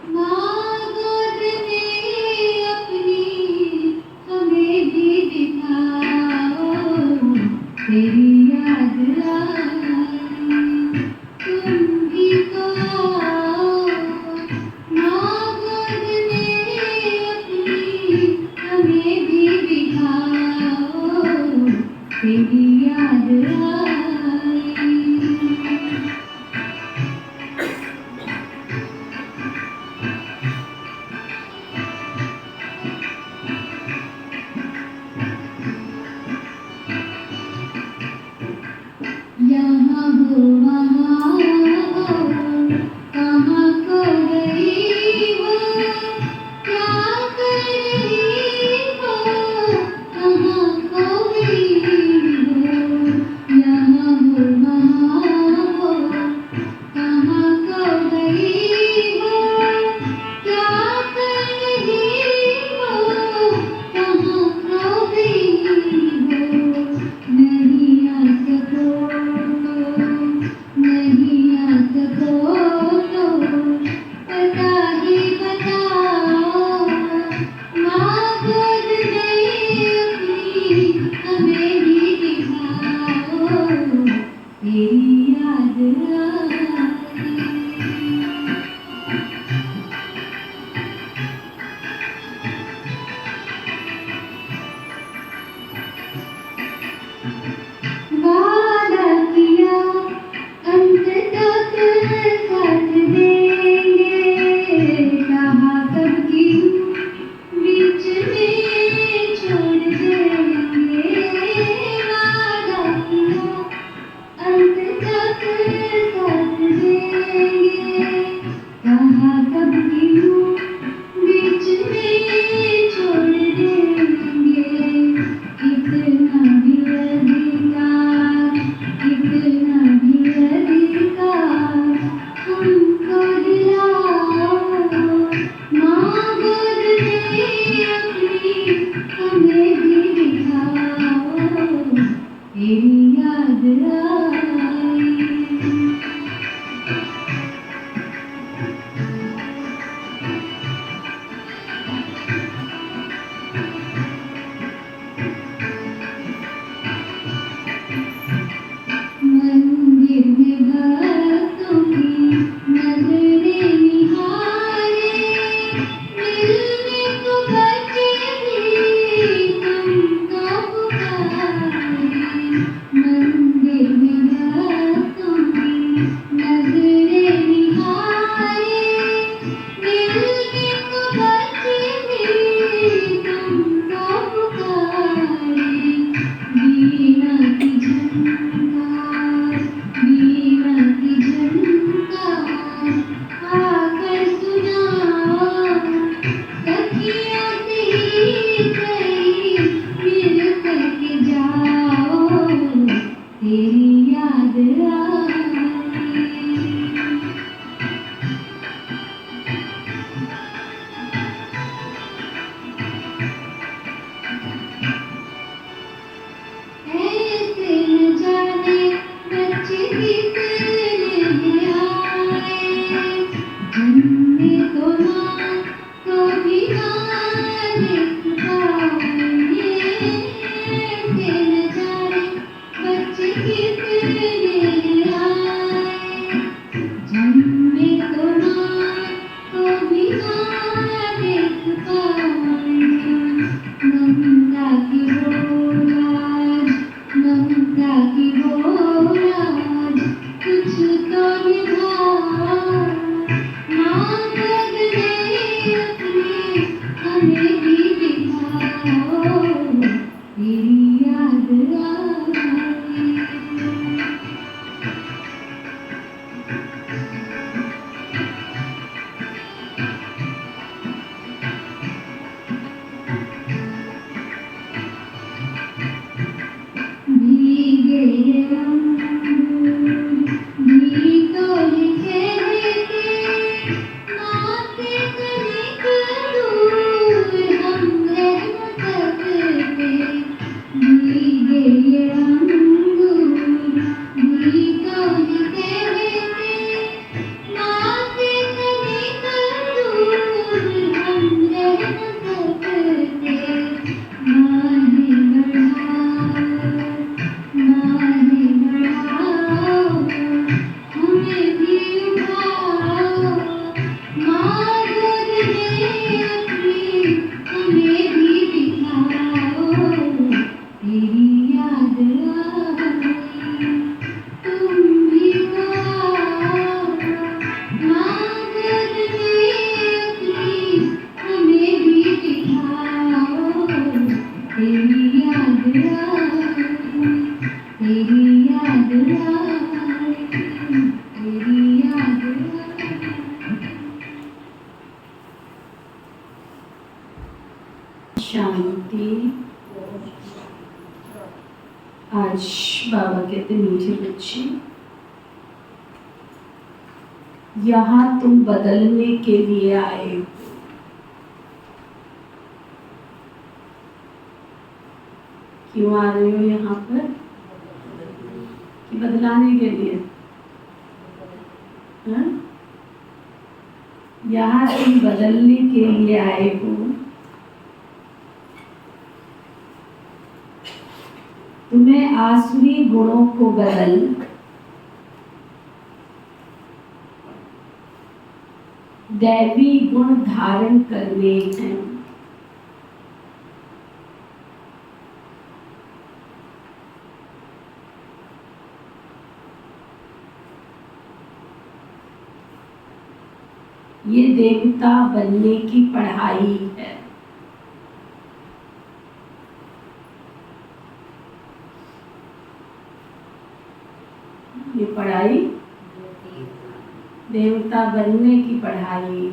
माँ गोद में अपनी हमें भी दिखाओ, तेरी याद आई तुम भी तो आओ। माँ गोद में अपनी हमें भी दिखाओ, तेरी याद आई। यहाँ हो वहाँ हो, कहाँ खो गई हो, क्या कर रही हो, कहाँ खो गई हो। यहाँ हो वहाँ हो, कहाँ खो गई हो, क्या कर रही हो, कहाँ खो गई हो। नहीं आ सको तो, नहीं आ सको तो पता ही बताओ। माँ गोद में अपनी हमें भी दिखाओ, तेरी याद आई। वादा किया अंत तक साथ देंगे, कहा कब की बीच में छोड़ देंगे। वादा किया अंत तक साथ देंगे, कहा कब की बीच में छोड़ देंगे। इतना भी अधिकार, इतना भी अधिकार हमको दिलाओ। माँ गोद में अपनी हमें भी दिखाओ, तेरी याद आई। शांति। आज बाबा कहते मीठे बच्चे, यहाँ तुम बदलने के लिए आए हो। क्यों आ रहे हो यहाँ पर? कि बदलाने के लिए? हाँ? यहाँ तुम बदलने के लिए आए हो। तुम्हें आसुरी गुणों को बदल दैवी गुण धारण करने हैं। ये देवता बनने की पढ़ाई है। ये पढ़ाई देवता बनने की पढ़ाई।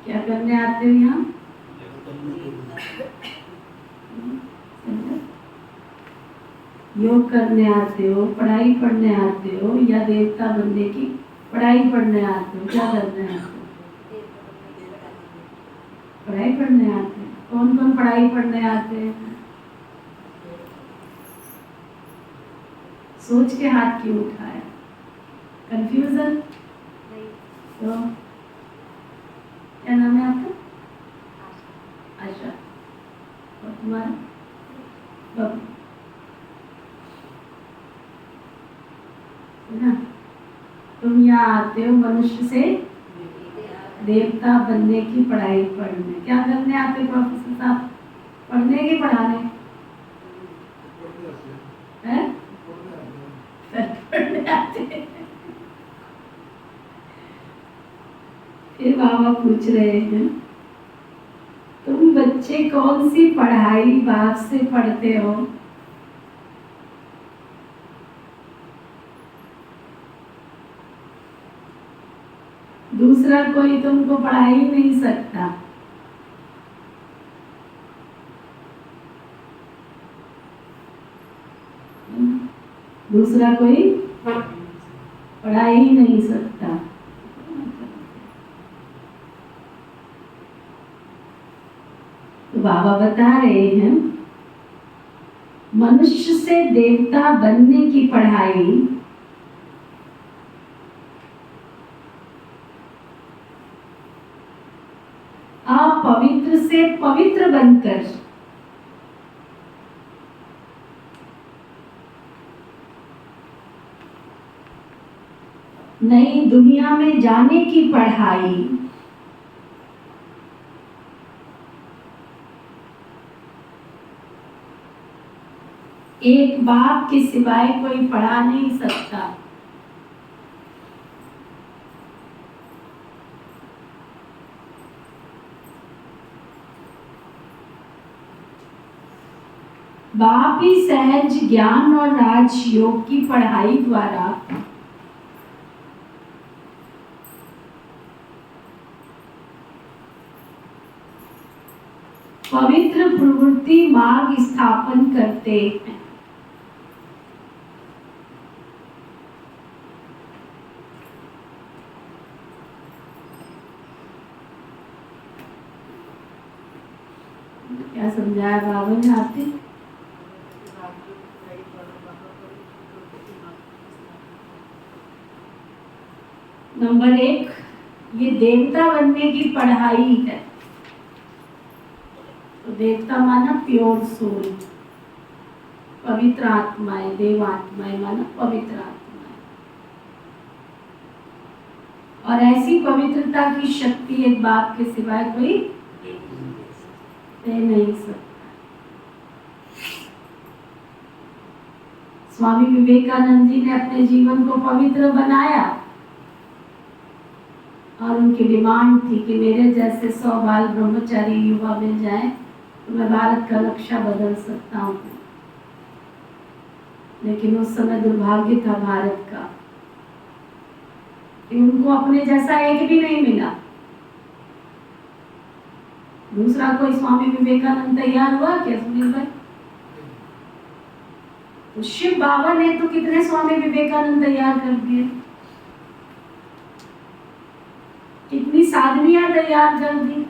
क्या करने आते हो यहाँ? योग करने आते हो, पढ़ाई पढ़ने आते हो, या देवता बनने की पढ़ाई पढ़ने आते हो? क्या करने आते हो? पढ़ाई पढ़ने आते हैं। कौन कौन पढ़ाई पढ़ने आते हैं? सोच के हाथ क्यों उठाया? कंफ्यूजन? तो क्या नाम है आपका? आशा। और तुम्हारा? बब्बू। है ना? तुम यहाँ आते हो मनुष्य से देवता बनने की पढ़ाई पढ़ने। क्या करने आते हो प्रोफेसर साहब? पढ़ने की पढ़ाने हैं? पढ़ने आते हैं। फिर बाबा पूछ रहे हैं, तुम बच्चे कौन सी पढ़ाई बाप से पढ़ते हो? दूसरा कोई तुमको पढ़ा ही नहीं सकता। दूसरा कोई पढ़ा ही नहीं सकता। तो बाबा बता रहे हैं, मनुष्य से देवता बनने की पढ़ाई अपवित्र से पवित्र बनकर नई दुनिया में जाने की पढ़ाई एक बाप के सिवाय कोई पढ़ा नहीं सकता। बाप ही सहज ज्ञान और राजयोग की पढ़ाई द्वारा पवित्र प्रवृत्ति मार्ग स्थापन करते हैं। क्या समझाया बाबा ने आपने? नंबर 1, ये देवता बनने की पढ़ाई है। तो देवता माना प्योर सोल, पवित्र आत्माएं, देव आत्माएं माना पवित्र आत्माएं। और ऐसी पवित्रता की शक्ति एक बाप के सिवाय कोई दे नहीं सकता। स्वामी विवेकानंद जी ने अपने जीवन को पवित्र बनाया और उनकी डिमांड थी कि मेरे जैसे 100 बाल ब्रह्मचारी युवा मिल जाएं तो मैं भारत का नक्शा बदल सकता हूँ। लेकिन उस समय दुर्भाग्य था भारत का कि उनको अपने जैसा एक भी नहीं मिला। दूसरा कोई स्वामी विवेकानंद तैयार हुआ क्या सुनील भाई? तो शिव बाबा ने तो कितने स्वामी विवेकानंद तैयार कर दिए, कितनी साधवियां तैयार कर दी,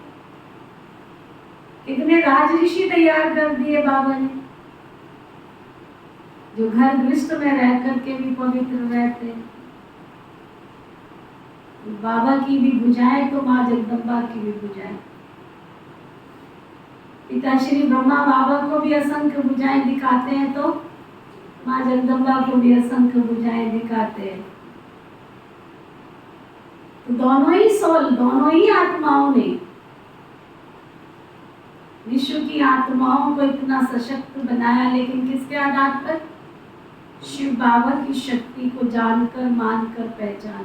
कितने राजऋषि तैयार कर दिए बाबा ने, जो घर गृहस्थ में रह करके भी पवित्र रहते। बाबा की भी भुजाएं तो माँ जगदम्बा की भी भुजाएं। पिता श्री ब्रह्मा बाबा को भी असंख्य भुजाएं दिखाते हैं तो माँ जगदम्बा को भी असंख्य भुजाएं दिखाते हैं। तो दोनों ही सोल, दोनों ही आत्माओं ने विश्व की आत्माओं को इतना सशक्त बनाया, लेकिन किसके आधार पर? शिव बाबा की शक्ति को जानकर, मानकर, पहचान।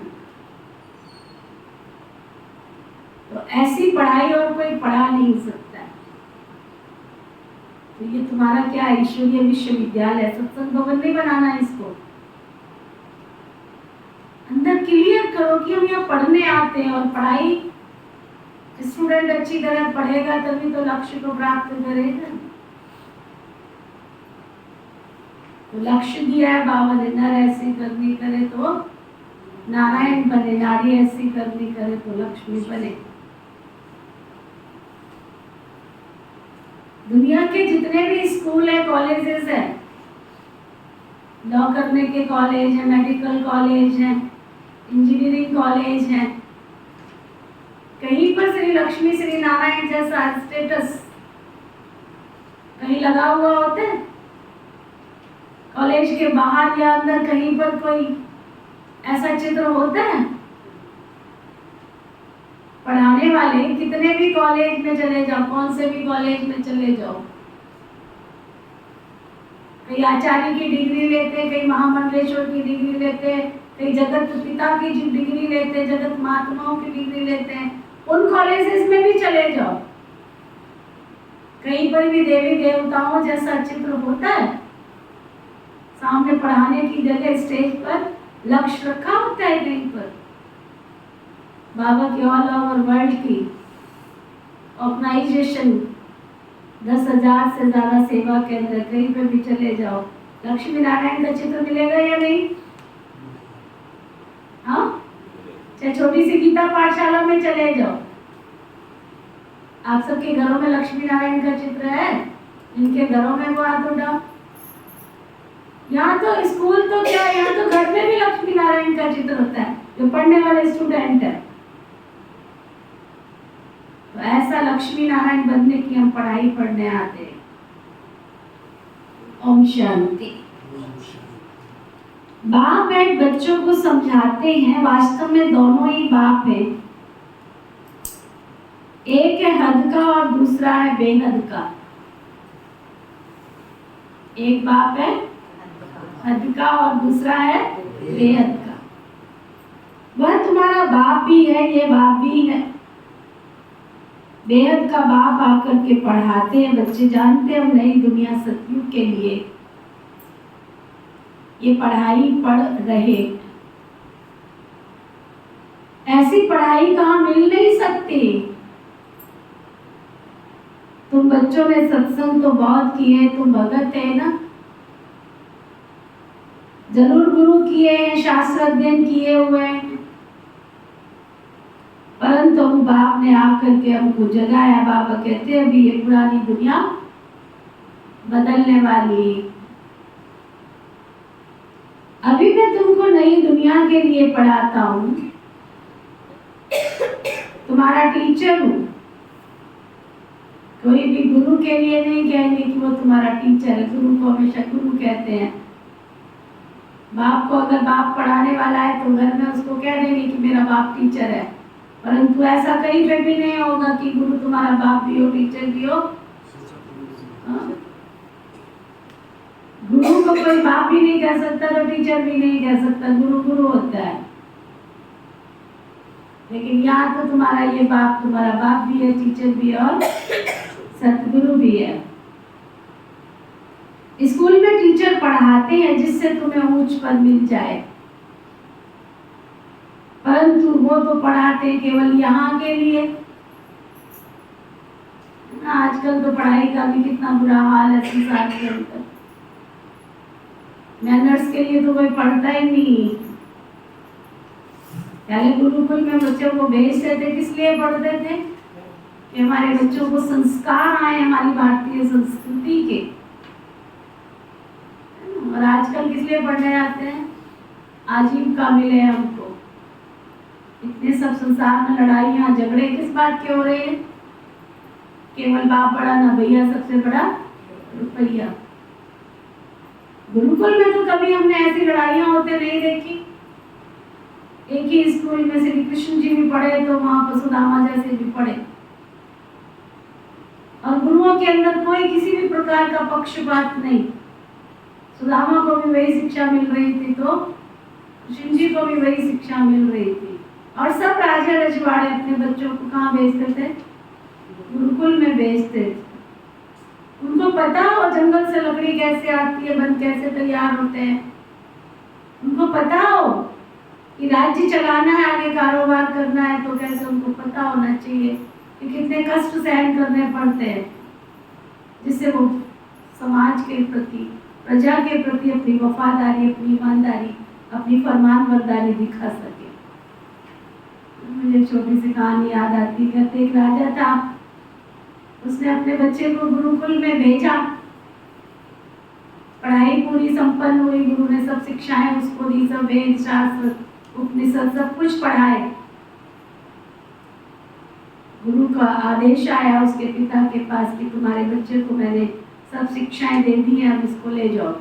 तो ऐसी पढ़ाई और कोई पढ़ा नहीं सकता है। तो ये तुम्हारा क्या ईश्वरीय विश्वविद्यालय, सत्संग भवन नहीं बनाना है इसको। अंदर क्लियर करो कि हम यहाँ पढ़ने आते हैं, और पढ़ाई स्टूडेंट अच्छी तरह पढ़ेगा तभी तो लक्ष्य को प्राप्त करेगा। तो लक्ष्य दिया है बाबा ने, नर ऐसी करनी करे तो नारायण बने, नारी ऐसी करनी करे तो लक्ष्मी बने। दुनिया के जितने भी स्कूल है, कॉलेजेस है, लॉ करने के कॉलेज है, मेडिकल कॉलेज है, इंजीनियरिंग कॉलेज है, कहीं पर श्री लक्ष्मी श्री नारायण जैसा स्टेटस कहीं लगा हुआ होता है? कॉलेज के बाहर या अंदर कहीं पर कोई ऐसा चित्र होता है? पढ़ाने वाले कितने भी कॉलेज में चले जाओ, कौन से भी कॉलेज में चले जाओ, कई आचार्य की डिग्री लेते, कई महामंडलेश्वर की डिग्री लेते, कई जगत पिता की डिग्री लेते, जगत महात्माओं की डिग्री लेते हैं। उन कॉलेजेस में भी चले जाओ, कहीं पर भी देवी देवताओं जैसा चित्र होता है? सामने पढ़ाने की जगह स्टेज पर लक्ष्य रखा होता है कहीं पर? बाबा की ऑल ओवर वर्ल्ड की ऑर्गेनाइजेशन 10,000 से ज्यादा सेवा केंद्र, कहीं पर भी चले जाओ, लक्ष्मी नारायण का चित्र मिलेगा या नहीं? हाँ, चाहे छोटी सी गीता पाठशाला में चले जाओ, आप सबके घरों में लक्ष्मी नारायण का चित्र है? इनके घरों में वो हाथ उठाओ। यहाँ तो स्कूल तो क्या, यहाँ तो घर में भी लक्ष्मी नारायण का चित्र होता है जो पढ़ने वाले स्टूडेंट है। तो ऐसा लक्ष्मी नारायण बनने की हम पढ़ाई पढ़ने आते हैं। ओम शांति। बाप एक बच्चों को समझाते हैं, वास्तव में दोनों ही बाप हैं। एक है हद का और दूसरा है बेहद का। एक बाप है हद का और दूसरा है बेहद का। वह तुम्हारा बाप भी है, ये बाप भी है। बेहद का बाप आकर के पढ़ाते हैं, बच्चे जानते हैं हम नई दुनिया सतयुग के लिए ये पढ़ाई पढ़ रहे। ऐसी पढ़ाई कहाँ मिल नहीं सकती। तुम बच्चों ने सत्संग तो बहुत किए, तुम भगत है ना, जरूर गुरु किए हैं, शास्त्र अध्ययन किए हुए हैं, परंतु हम बाप ने आकर के हमको जगाया। बाबा कहते हैं अभी ये पुरानी दुनिया बदलने वाली। अभी मैं तुमको नई दुनिया के लिए पढ़ाता हूँ, तुम्हारा टीचर हूँ। कोई भी गुरु के लिए नहीं कहेंगे कि वो तुम्हारा टीचर है, गुरु को हमेशा गुरु कहते हैं। बाप को अगर बाप पढ़ाने वाला है तो घर में उसको कह देंगे कि मेरा बाप टीचर है, परंतु ऐसा कहीं पे भी नहीं होगा कि गुरु तुम्हारा बाप भी हो, टीचर भी हो। गुरु को कोई बाप भी नहीं कह सकता तो टीचर भी नहीं कह सकता, गुरु गुरु होता है। लेकिन यहाँ तो तुम्हारा ये बाप तुम्हारा बाप भी है, टीचर भी है और सतगुरु भी है। स्कूल में टीचर पढ़ाते हैं जिससे तुम्हें ऊंच पद मिल जाए, परंतु वो तो पढ़ाते केवल यहाँ के लिए। ना आजकल तो पढ़ाई का भी कितना बुरा हाल है संसार के अंदर। मैनर्स के लिए तो कोई पढ़ता ही नहीं। पहले गुरुकुल में बच्चों को भेजते थे, किस लिए पढ़ते थे? कि हमारे बच्चों को संस्कार आए हमारी भारतीय संस्कृति के। और आजकल किस लिए पढ़ने जाते हैं? आजीविका मिले हमको। इतने सब संसार में लड़ाइयाँ झगड़े किस बात के हो रहे हैं? केवल बाप बड़ा ना भैया, सबसे बड़ा रुपया। गुरुकुल में तो कभी हमने ऐसी लड़ाइयाँ होते नहीं देखी। एक ही स्कूल में श्री कृष्ण जी भी पढ़े तो वहां पर सुदामा जैसे भी पढ़े, और गुरुओं के अंदर कोई किसी भी प्रकार का पक्षपात नहीं। सुदामा को भी वही शिक्षा मिल रही थी तो कृष्ण जी को भी वही शिक्षा मिल रही थी। और सब राजा रजवाड़े अपने बच्चों को कहाँ भेजते थे? गुरुकुल में भेजते थे। उनको पता हो जंगल से लकड़ी कैसे आती है, वन कैसे तैयार होते हैं। उनको पता हो कि राज्य चलाना है, आगे कारोबार करना है तो कैसे, उनको पता होना चाहिए कि कितने कष्ट सहन करने पड़ते हैं, जिससे वो समाज के प्रति, प्रजा के प्रति अपनी वफादारी, अपनी ईमानदारी, अपनी फरमानबरदारी दिखा सके। मुझे छोटी सी कहानी याद आती। कहते एक राजा था, उसने अपने बच्चे को गुरुकुल में भेजा। पढ़ाई पूरी संपन्न हुई, गुरु ने सब शिक्षाएं उसको दी, सब वेद शास्त्र उपनिषद सब कुछ पढ़ाए। गुरु का आदेश आया उसके पिता के पास कि तुम्हारे बच्चे को मैंने सब शिक्षाएं दे दी हैं, अब इसको ले जाओ।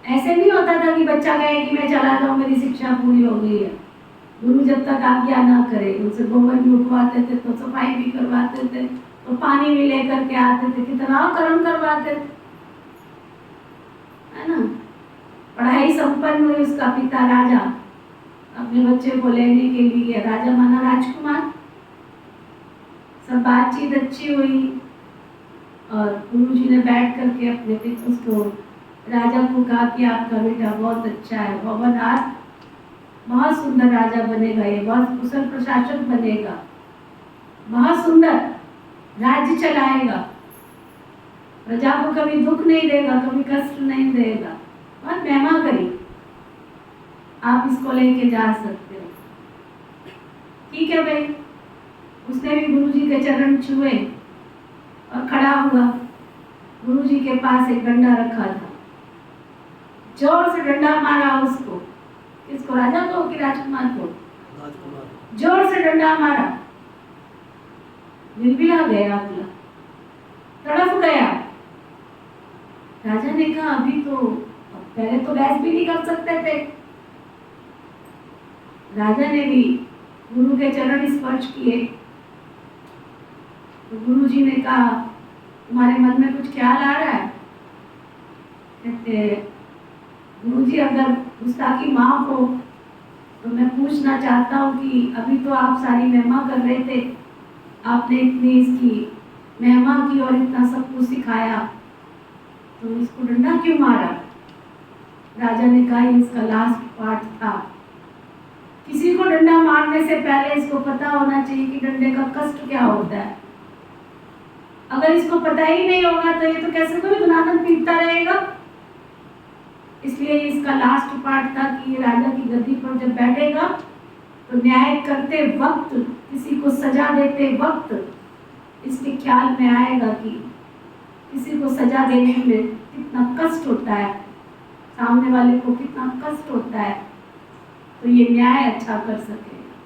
ऐसे नहीं होता था कि बच्चा कहे कि मैं चला जाऊं, मेरी शिक्षा पूरी हो गई है। गुरु जब तक आज्ञा ना करे, उनसे गोबर भी उठवाते थे, तो सफाई भी करवाते थे, तो पानी भी लेकर के आते थे, कितना कर्म करवाते थे, है ना। पढ़ाई संपन्न हुई, उसका पिता राजा अपने बच्चे को लेने के लिए, राजा माना राजकुमार, सब बातचीत अच्छी हुई और गुरुजी ने बैठ करके अपने पिता उसको राजा को कहा कि आपका बेटा बहुत अच्छा है, भवनाथ बहुत सुंदर राजा बनेगा, ये बहुत कुशल प्रशासक बनेगा, बहुत सुंदर राज्य चलाएगा, प्रजा को कभी दुख नहीं देगा, कभी कष्ट नहीं देगा, बहुत महिमा करी, आप इसको लेके जा सकते हो। ठीक है भाई। उसने भी गुरुजी के चरण छुए और खड़ा हुआ। गुरुजी के पास एक डंडा रखा था, जोर से डंडा मारा उसको। इसको राजा को कि राजकुमार को? राजकुमार। जोर से डंडा मारा, बिलबिला गया, अगला तड़प गया। राजा ने कहा अभी तो, पहले तो बहस भी नहीं कर सकते थे। राजा ने भी गुरु के चरण स्पर्श किए तो गुरुजी ने कहा तुम्हारे मन में कुछ ख्याल आ रहा है? कहते गुरुजी अगर गुस्ताखी माफ हो तो मैं पूछना चाहता हूँ कि अभी तो आप सारी महिमा कर रहे थे, आपने इतनी इसकी महिमा की और इतना सब कुछ सिखाया, तो इसको डंडा क्यों मारा? राजा ने कहा इसका लास्ट पार्ट था। किसी को डंडा मारने से पहले इसको पता होना चाहिए कि डंडे का कष्ट क्या होता है। अगर इसको पता ही नहीं होगा तो ये तो कैसे कोई धनाधन पीटता रहेगा। इसलिए इसका लास्ट पार्ट था कि ये राजा की गद्दी पर जब बैठेगा तो न्याय करते वक्त, किसी को सजा देते वक्त इसके ख्याल में आएगा कि किसी को सजा देने में कितना कष्ट होता है, सामने वाले को कितना कष्ट होता है, तो ये न्याय अच्छा कर सकेगा।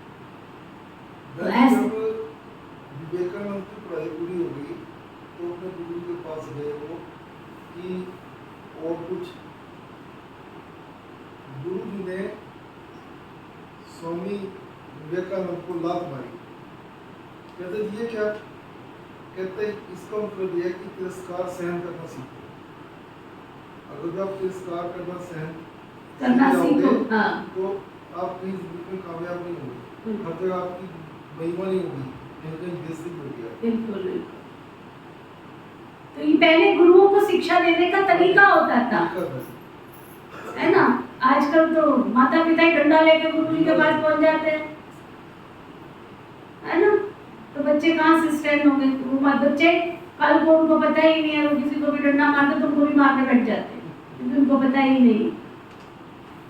तो ऐसे विवेकानंद की पढ़ाई पूरी हो गई तो अपने गुरु के पास गए वो कि और कुछ। गुरु जी ने स्वामी विवेकानंद को लात मारी। कहते ये क्या? कहते इसका मतलब यह कि तिरस्कार सहन करना सीखो। अगर आप तिरस्कार करना सहन करना सीखो, तो आप कहीं जिंदगी में कामयाब नहीं होंगे, हर जगह आपकी महिमा नहीं होगी, कहीं बेइज्जती होगी। बिल्कुल बिल्कुल। तो ये पहले गुरुओं को शिक्षा देने का तरीका होता था, है ना। आजकल तो माता पिता ही डंडा लेके गुरु जी के पास पहुंच जाते हैं, है ना। तो बच्चे कहाँ से स्टैंड होंगे? वो बच्चे कल को उनको पता ही नहीं है, वो किसी को भी डंडा मारते तो उनको भी मारने बैठ जाते हैं, क्योंकि उनको पता ही नहीं।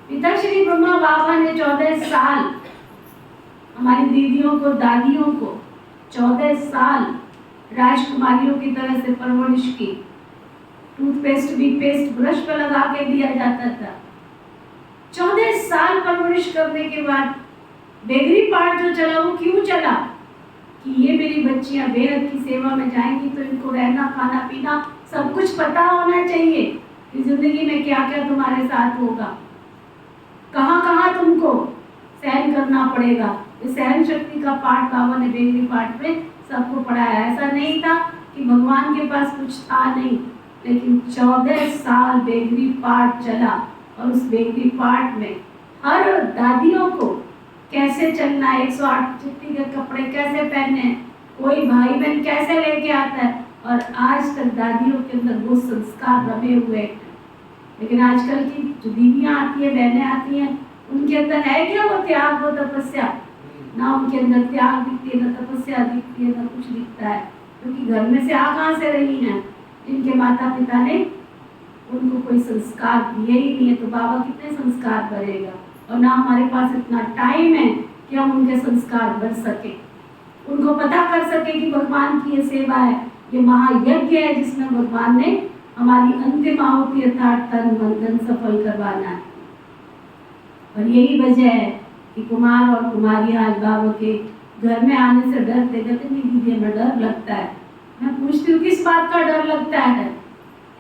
पिता श्री ब्रह्मा बाबा ने 14 साल हमारी दीदियों को, दादियों को 14 साल राजकुमारियों की तरह से परवरिश की। टूथपेस्ट भी पेस्ट ब्रश पर लगा के दिया जाता था। 14 साल परवरिश करने के बाद बेगरी पाठ जो चला, वो क्यों चला? कि ये मेरी बच्चियां बेहद की सेवा में जाएंगी तो इनको रहना, खाना, पीना सब कुछ पता होना चाहिए कि जिंदगी में क्या क्या तुम्हारे साथ होगा, कहाँ कहाँ तुमको सहन करना पड़ेगा। इस सहन शक्ति का पाठ बाबा ने बेगरी पाठ में सबको पढ़ाया। ऐसा नहीं था कि भगवान के पास कुछ था नहीं, लेकिन 14 साल बेगरी पाठ चला और उस बेगरी पाठ में हर दादियों को कैसे चलना है, 108 चिट्ठी के कपड़े कैसे पहने, कोई भाई बहन कैसे लेके आता है, और आज तक दादियों के अंदर वो संस्कार रमे हुए हैं। लेकिन आजकल की जो दीदियाँ आती है, बहनें आती हैं, उनके अंदर है क्या वो त्याग, वो तपस्या? ना उनके अंदर त्याग दिखती है, ना तपस्या दिखती है, ना कुछ दिखता है, क्योंकि घर में से आ कहाँ से रही हैं? जिनके माता पिता ने उनको कोई संस्कार दिए ही नहीं है, तो बाबा कितने संस्कार करेगा? और ना हमारे पास इतना टाइम है कि हम उनके संस्कार भर सके, उनको पता कर सके कि भगवान की ये सेवा है, ये महायज्ञ है जिसमें भगवान ने हमारी अंतिम आहुति अर्थात तन मन धन सफल करवाना है। और यही वजह है कि कुमार और कुमारियां आज बाबा के घर में आने से डरते, कहते नहीं दीदी हमें डर लगता है। मैं पूछती हूँ किस बात का डर लगता है?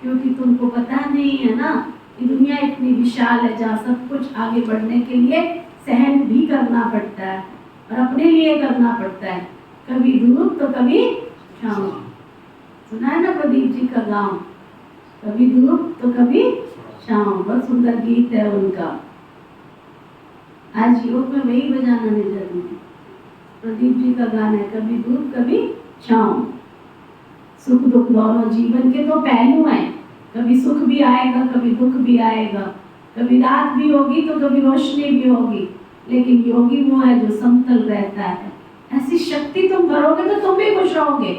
क्योंकि तुमको पता नहीं है ना कि दुनिया इतनी विशाल है जहाँ सब कुछ आगे बढ़ने के लिए सहन भी करना पड़ता है और अपने लिए करना पड़ता है। कभी धूप तो कभी छाँव। सुना है ना प्रदीप जी का गाँव, कभी धूप तो कभी छाँव। बहुत सुंदर गीत है उनका। आज योग में वही बजाना नहीं जरूरी। प्रदीप जी का गाना है, कभी धूप कभी छाँव। सुख दुख दोनों जीवन के दो पहलू हैं, कभी सुख भी आएगा, कभी दुख भी आएगा, कभी रात भी होगी तो कभी रोशनी भी होगी, लेकिन योगी वो है जो समतल रहता है। ऐसी शक्ति तुम भरोगे तो तुम भी खुश रहोगे,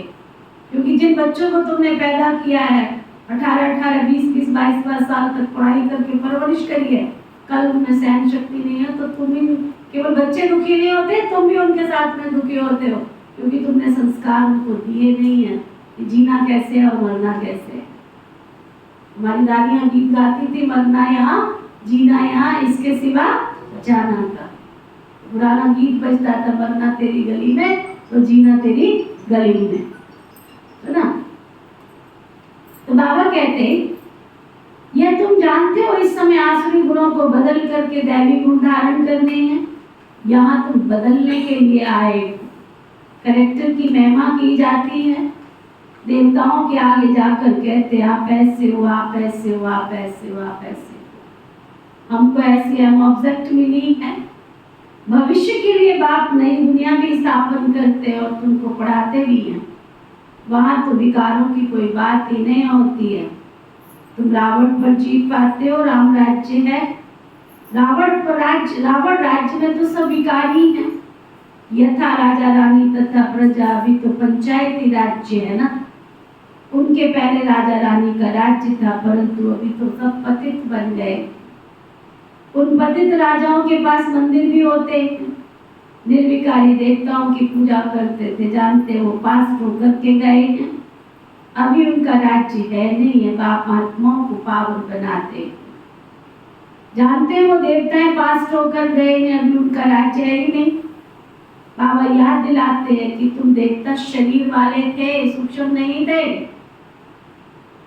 क्योंकि जिन बच्चों को तुमने पैदा किया है, 18-18, 20-20, 22 साल तक पढ़ाई करके परवरिश करी है, कल उनमें सहन शक्ति नहीं है तो तुम भी, केवल बच्चे दुखी नहीं होते, तुम भी उनके साथ में दुखी होते हो, क्योंकि तुमने संस्कार उनको दिए नहीं है कि जीना कैसे है और मरना कैसे है। हमारी दादियाँ गीत गाती थी, मरना यहाँ जीना यहाँ, इसके सिवा जाना का। पुराना गीत बजता था, मरना तेरी गली में तो जीना तेरी गली में, है ना? तो बाबा कहते यह तुम जानते हो इस समय आसुरी गुणों को बदल करके दैवी गुण धारण करने हैं। यहाँ तुम बदलने के लिए आए। करेक्टर की महिमा की जाती है, देवताओं के आगे जाकर कहते आप ऐसे हो, आप ऐसे हो, आप ऐसे हो, आप ऐसे हो। हमको ऐसी हम ऑब्जेक्ट मिली है। भविष्य के लिए बाप नई दुनिया भी स्थापन करते और तुमको पढ़ाते भी हैं। वहाँ तो विकारों की कोई बात ही नहीं होती है। तुम रावण पर जीत पाते हो, राम राज्य है। रावण राज्य में तो सब विकारी हैं। यथा राजा रानी तथा प्रजा, अभी तो पंचायती राज्य है ना। उनके पहले राजा रानी का राज्य था, परंतु अभी तो सब पतित बन गए। उन पतित राजाओं के पास मंदिर भी होते, निर्विकारी देवताओं की पूजा करते थे, जानते हो पास होकर के गए हैं। अभी उनका राज्य है नहीं है, बाप आत्माओं को पावन बनाते, जानते हो देवताएं पास होकर गए हैं, अभी उनका राज्य है ही नहीं। बाबा याद दिलाते हैं कि तुम देवता शरीर वाले थे, सूक्ष्म नहीं थे।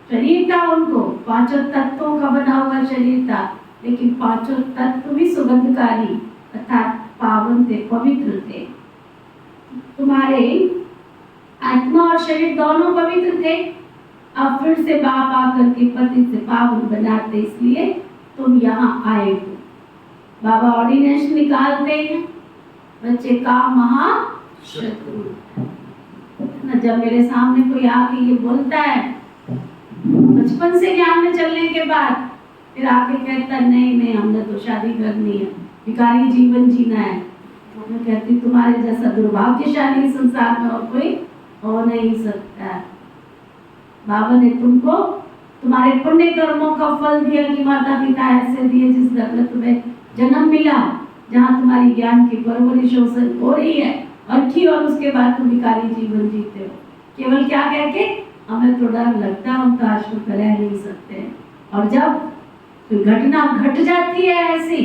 शरीर था उनको, 5 तत्वों का बना हुआ शरीर था, लेकिन 5 तत्व भी सुगंधकारी अर्थात पावन थे, पवित्र थे। तुम्हारे आत्मा और शरीर दोनों पवित्र थे। अब फिर से बाप आकर के पति से पावन बनाते, इसलिए तुम यहाँ आए हो। बाबा ऑर्डिनेशन निकालते हैं, बच्चे का महाशत्रु ना। जब मेरे सामने कोई आके ये बोलता है, बचपन से ज्ञान में चलने के बाद फिर आके कहता नहीं हमने तो शादी करनी है, भिखारी जीवन जीना है, तो मैं कहती तुम्हारे जैसा दुर्भाग्यशाली संसार में और कोई हो नहीं सकता। बाबा ने तुमको तुम्हारे पुण्य कर्मों का फल दिया कि माता पिता ऐसे दिए जिस घर में तुम्हें जन्म मिला, जहाँ तुम्हारी ज्ञान की परवरिश हो रही है और उसके बाद तुम भिखारी जीवन जीते हो। केवल क्या कह के हमें तो डर लगता है, हम तो आश्रम में रह नहीं सकते। और जब कोई घटना घट जाती है ऐसी,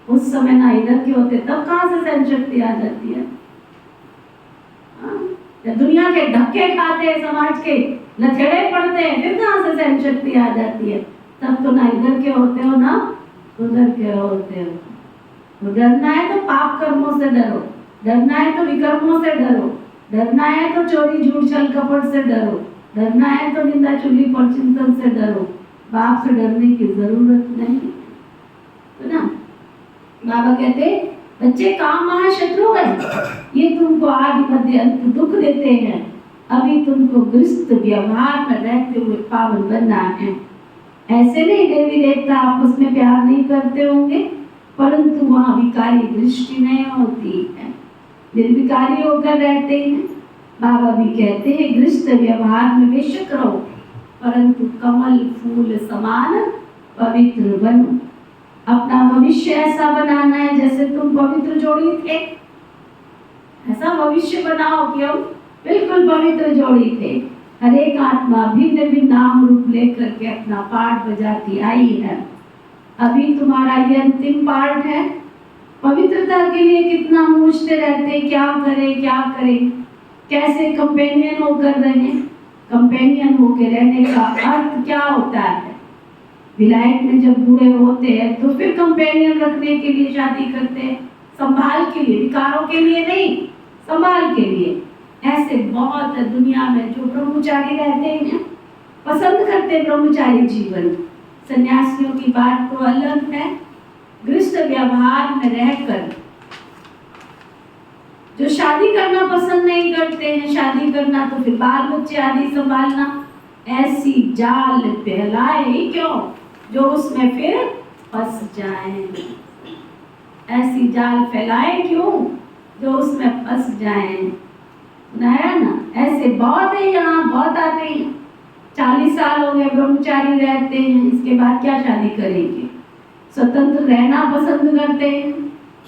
उस समय ना इधर के होते, तब कहाँ से सहन शक्ति आ जाती है? जब दुनिया के धक्के खाते हैं, समाज के लथेड़े पड़ते हैं, फिर कहाँ से सहन शक्ति आ जाती है? तब तो ना इधर के होते हो ना उधर के होते हो। तो डरना है तो पाप कर्मों से डरो, डरना है तो विकर्मों से डरो, डरना है तो चोरी झूठ छल कपट से डरो, डरना है तो निंदा चुगली पर चिंतन से डरो। बाप से डरने की जरूरत नहीं, तो ना बाबा कहते बच्चे काम महाशत्रु है, ये तुमको आदि मध्य अंत दुख देते हैं। अभी तुमको गृहस्थ व्यवहार में रहते हुए पावन बनना है। ऐसे नहीं देवी देवता आपस में प्यार नहीं करते होंगे, परंतु वहाँ विकारी दृष्टि नहीं होती है, निर्विकारी होकर रहते हैं। बाबा भी कहते हैं गृहस्थ व्यवहार में बेशक रहो, परंतु कमल फूल समान पवित्र बनो। अपना भविष्य ऐसा बनाना है जैसे तुम पवित्र जोड़ी थे, ऐसा भविष्य बनाओ कि हम बिल्कुल पवित्र जोड़ी थे। हर एक आत्मा भिन्न भिन्न नाम रूप लेकर के अपना पाठ बजाती आई है। अभी तुम्हारा ये अंतिम पाठ है। पवित्रता के लिए कितना मूझते रहते, क्या करें, कैसे कंपेनियन होकर रहें। कंपेनियन होकर रहने का अर्थ क्या होता है? विलायत में जब बूढ़े होते हैं तो फिर कंपेनियन रखने के लिए शादी करते हैं, संभाल के लिए, विकारों के लिए नहीं, संभाल के लिए। ऐसे बहुत है दुनिया में जो ब्रह्मचारी रहते हैं, पसंद करते ब्रह्मचारी जीवन। सन्यासियों की बात तो अलग है। गृहस्थ व्यवहार में रहकर जो शादी करना पसंद नहीं करते हैं, शादी करना तो फिर बाल बच्चे आदि संभालना, ऐसी जाल फैलाए क्यों जो उसमें फिर फंस जाएं। ऐसी जाल फैलाए क्यों जो उसमें फंस जाएं। सुनाया ना, ऐसे बहुत है, यहाँ बहुत आते हैं। 40 साल हो गए ब्रह्मचारी रहते हैं, इसके बाद क्या शादी करेंगे? स्वतंत्र रहना पसंद करते हैं,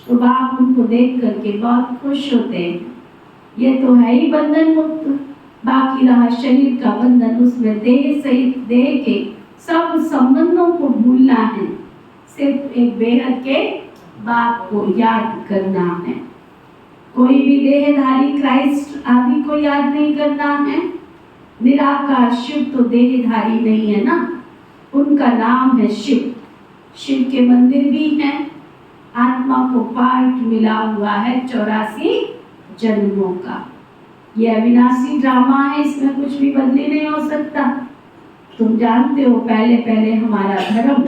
तो बाप उनको देख करके बहुत खुश होते हैं। ये तो है ही बंधन मुक्त, बाकी रहा शरीर का बंधन, उसमें देह सहित देह के सब संबंधों को भूलना है, सिर्फ एक बेहद के बाप को याद करना है। कोई भी देहधारी क्राइस्ट आदि को याद नहीं करना है। निराकार शिव तो देहधारी नहीं है ना, उनका नाम है शिव। शिव के मंदिर भी हैं। आत्मा को पार्ट मिला हुआ है 84 जन्मों का। ये अविनाशी ड्रामा है, इसमें कुछ भी बदली नहीं हो सकता। तुम जानते हो पहले पहले हमारा धर्म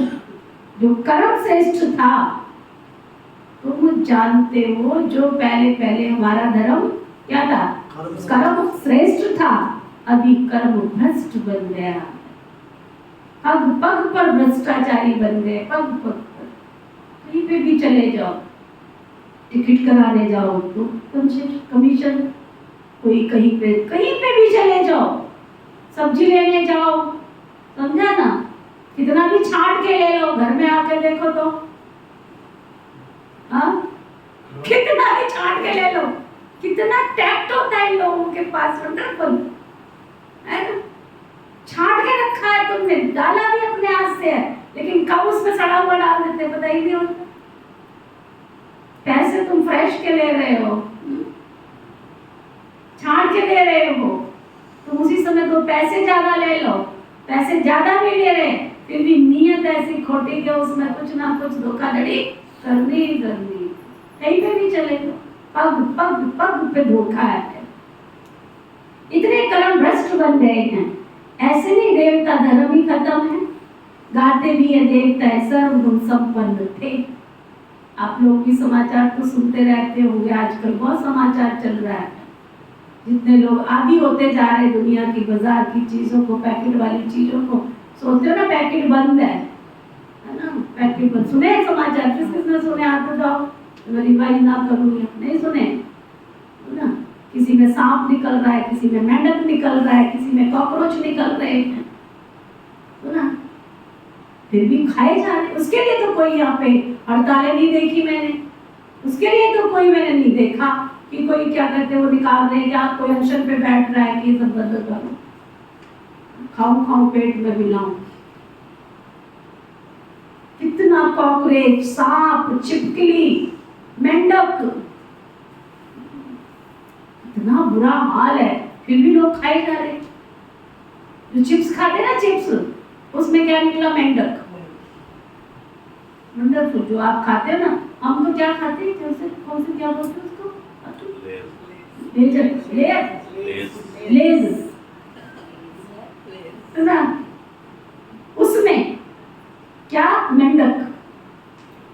जो कर्म श्रेष्ठ था, तुम जानते हो जो पहले पहले हमारा धर्म क्या था? कर्म श्रेष्ठ था, अभी कर्म भ्रष्ट बन गया। पग पग पर भ्रष्टाचारी बन गए, पग पग पर। कहीं पे भी चले जाओ, टिकट कराने जाओ तो कमीशन, कोई कहीं पे भी चले जाओ, सब्जी लेने जाओ, समझा ना, कितना भी छाट के ले लो, घर में आके देखो तो कितना भी छाट के ले लो, कितना टैक्ट होता है इन लोगों के पास, वंडरफुल है ना। छाट के रखा है तुमने, डाला भी अपने हाथ से है, लेकिन कब उसमें सड़ा हुआ डाल देते पता ही नहीं होता। पैसे तुम फ्रेश के ले रहे हो, छाट के ले रहे हो, तुम उसी समय तो पैसे ज्यादा ले लो, पैसे ज्यादा भी ले रहे, फिर भी नीयत ऐसी खोटी कि उसमें कुछ ना कुछ धोखाधड़ी करनी ही करनी। कहीं पे भी चले तो पग पग पग पे धोखा है। इतने कर्म भ्रष्ट बन गए हैं। ऐसे नहीं देवता धर्म ही खत्म है, गाते भी है देवता सर्वगुण संपन्न थे। आप लोग भी समाचार तो सुनते रहते होंगे, आजकल बहुत समाचार चल रहा है। जितने लोग आदी होते जा रहे दुनिया की बाजार की चीजों को, पैकेट वाली चीजों को, सोचते हो ना पैकेट बंद है ना, पैकेट बंद। सुने समाचार? किसने सुने? हाथ उठाओ। तो रिवाइज ना करूँ, नहीं सुने ना। किसी में सांप निकल रहा है, किसी में मेंढक निकल रहा है, किसी में कॉकरोच निकल रहे हैं, तो ना फिर भी खाए जा रहे। उसके लिए तो कोई यहाँ पे हड़तालें नहीं देखी मैंने, उसके लिए तो कोई मैंने नहीं देखा कि कोई क्या कहते हैं वो निकाल रहे हैं, या कोई अनशन पे बैठ रहा है कि ये सब बंद करो, खाऊं खाऊं पेट में मिलाऊं। कितना कॉकरोच, सांप, छिपकली, मेंढक, इतना बुरा हाल है, फिर भी लोग खाए जा रहे। जो चिप्स खाते ना, चिप्स, उसमें क्या निकला? मेंढक। वंडरफुल। जो आप खाते हो ना, हम तो क्या खाते हैं, जैसे कौन से क्या बोलते हैं उसको, लेज, है ना, उसमें क्या मेंढक।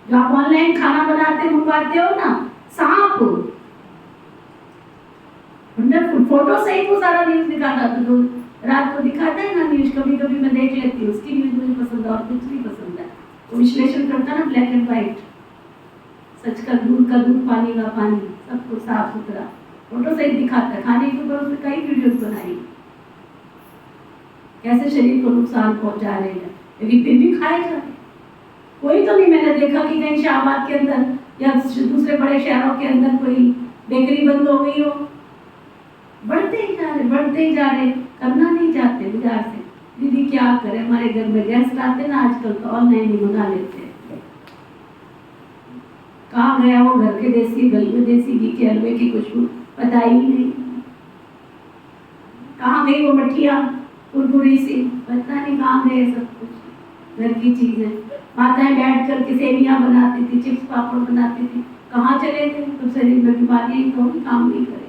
जो आप ऑनलाइन खाना बनाते मंगवाते हो ना, सांप। वंडरफुल। फोटो सहित वो सारा न्यूज दिखाता, तो रात को दिखाता है ना न्यूज, कभी कभी मैं देख लेती हूँ, उसकी न्यूज मुझे पसंद है, और कुछ नहीं पसंद है। वो विश्लेषण करता ना, ब्लैक एंड व्हाइट, सच का दूध, पानी का पानी, सबको साफ सुथरा फोटो सहित दिखाता है। खाने के ऊपर उसने कई वीडियोस बनाई, कैसे शरीर को नुकसान पहुंचा रहे हैं, लेकिन फिर भी खाए जा रहे। कोई तो नहीं मैंने देखा कि कहीं शाहबाद के अंदर या दूसरे बड़े शहरों के अंदर कोई बेकरी बंद हो गई हो। बढ़ते ही जा रहे, बढ़ते ही जा रहे, करना नहीं चाहते बाजार से। दीदी क्या करे, हमारे घर में गेस्ट आते ना आजकल, तो ऑनलाइन ही मंगा लेते हैं। कहाँ गया वो घर के देसी देसी घी के हलवे की खुशबू, पता ही नहीं। कहाँ गई वो मठिया कुरकुरी सी, पता नहीं कहाँ गए सब कुछ। घर की चीजें माताएं बैठ कर के सेवियां बनाती थी, चिप्स पापड़ बनाती थी, कहाँ चले गए? तो शरीर में बीमारियां कोई काम नहीं करेंगे।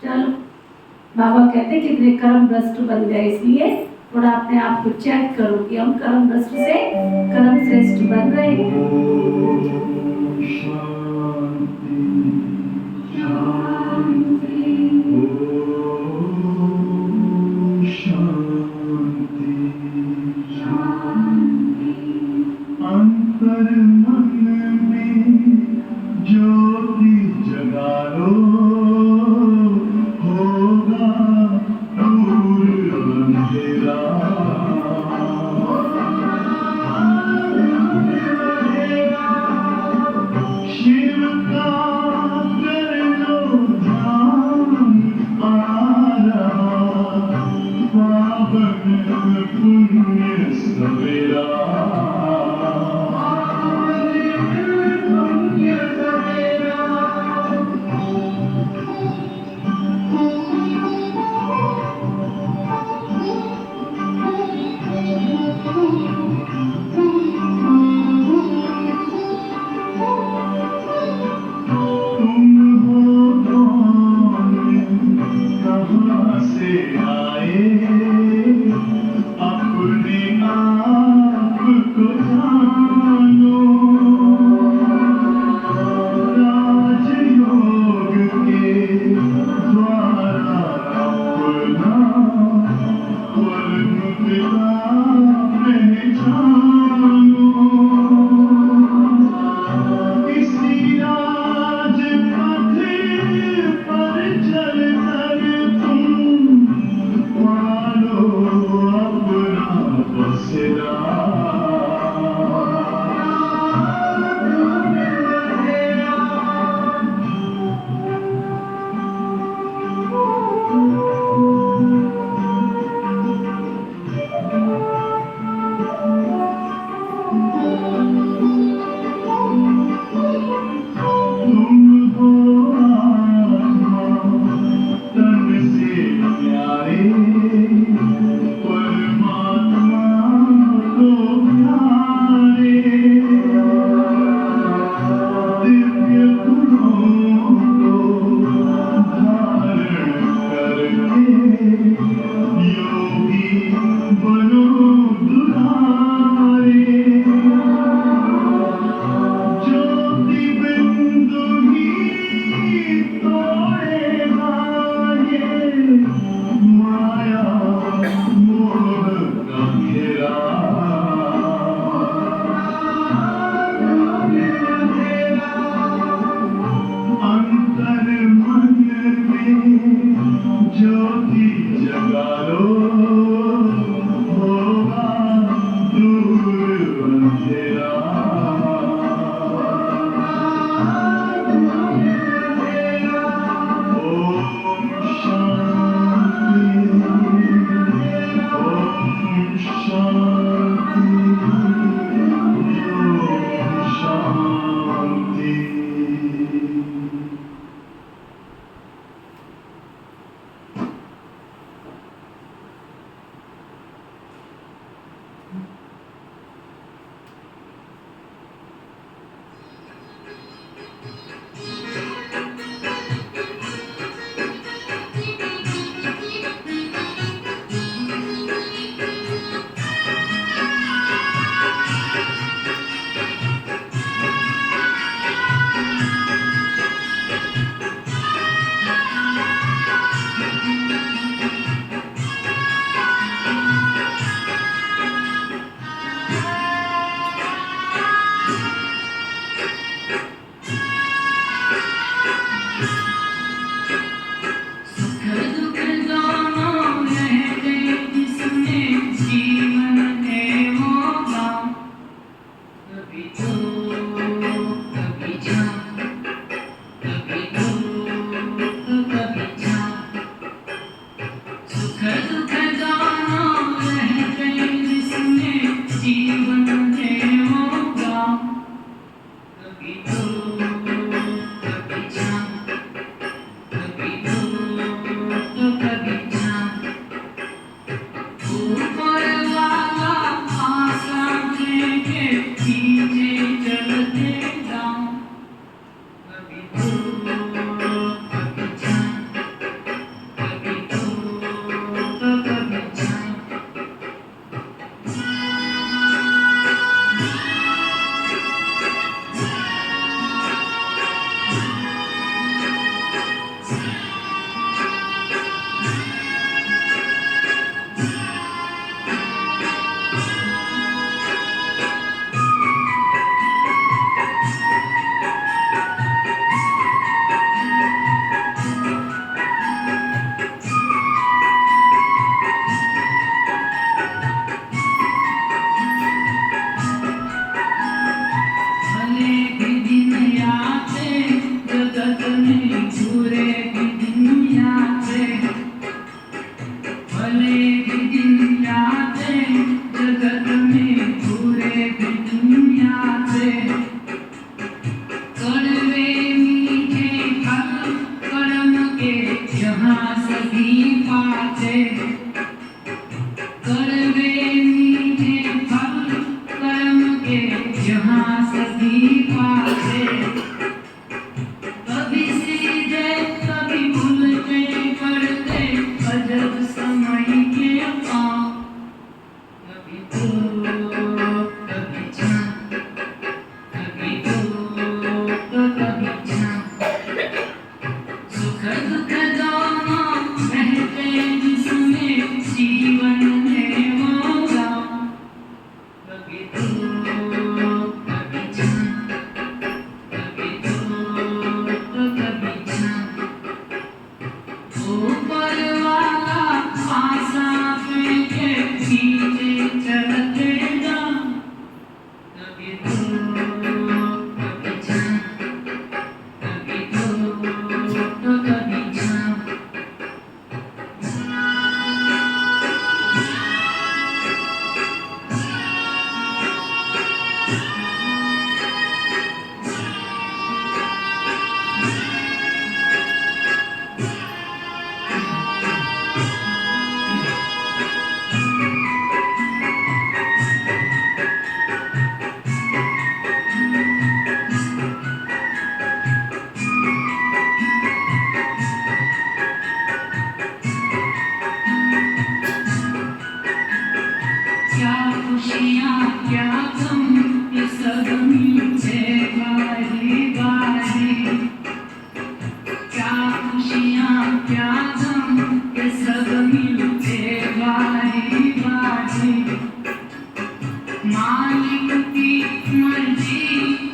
चलो, बाबा कहते कितने कर्म भ्रष्ट बन गए, इसलिए थोड़ा अपने आप को चेक करो कि हम कर्म भ्रष्ट से कर्म श्रेष्ठ बन रहे हैं। अंतर मन में ज्योति जगा लो, होगा दूर अंधेरा। कभी धूप कभी छाँव, कभी धूप तो कभी छाँव। ऊपर वाला आसमान के पीछे चलते जाऊं। कभी धूप कभी छाँव, कभी धूप तो कभी छाँव। भले भी दिन आते जगत में बुरे भी दिन आते, भले भी दिन आते जगत में बुरे भी दिन आते। कड़वे मीठे फल कर्म के यहाँ सभी पाते, कड़वे मीठे फल कर्म के यहाँ सभी पाते। कभी सीधे कभी उल्टे पड़ते अजब समय के पाँव। कभी धूप कभी छाँव, कभी धूप तो कभी छाँव। सुख दुख दोनों रहते जिसमें जीवन में वो गाँव। कभी धूप कभी छाँव, कभी धूप तो कभी छाँव। ऊपर वाला आसमान के पीछे चलते जाऊं। कभी धूप कभी छाँव, कभी धूप तो कभी छाँव। क्या खुशियाँ क्या गम ये सब मिलते बारी बारी। क्या खुशियाँ क्या गम ये सब मिलते बारी बारी। मालिक की मर्जी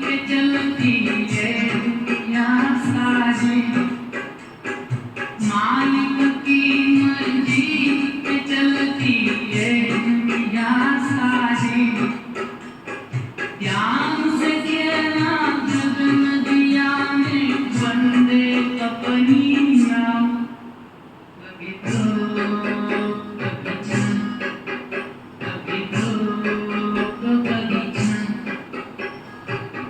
पे चलती है दुनिया सारी। मालिक की मर्जी पे चलती है दुनिया सारी। ध्यान से खेलना जब नदिया में बंदे अपनी नाव। कभी धूप कभी छाँव, कभी धूप तो कभी छाँव।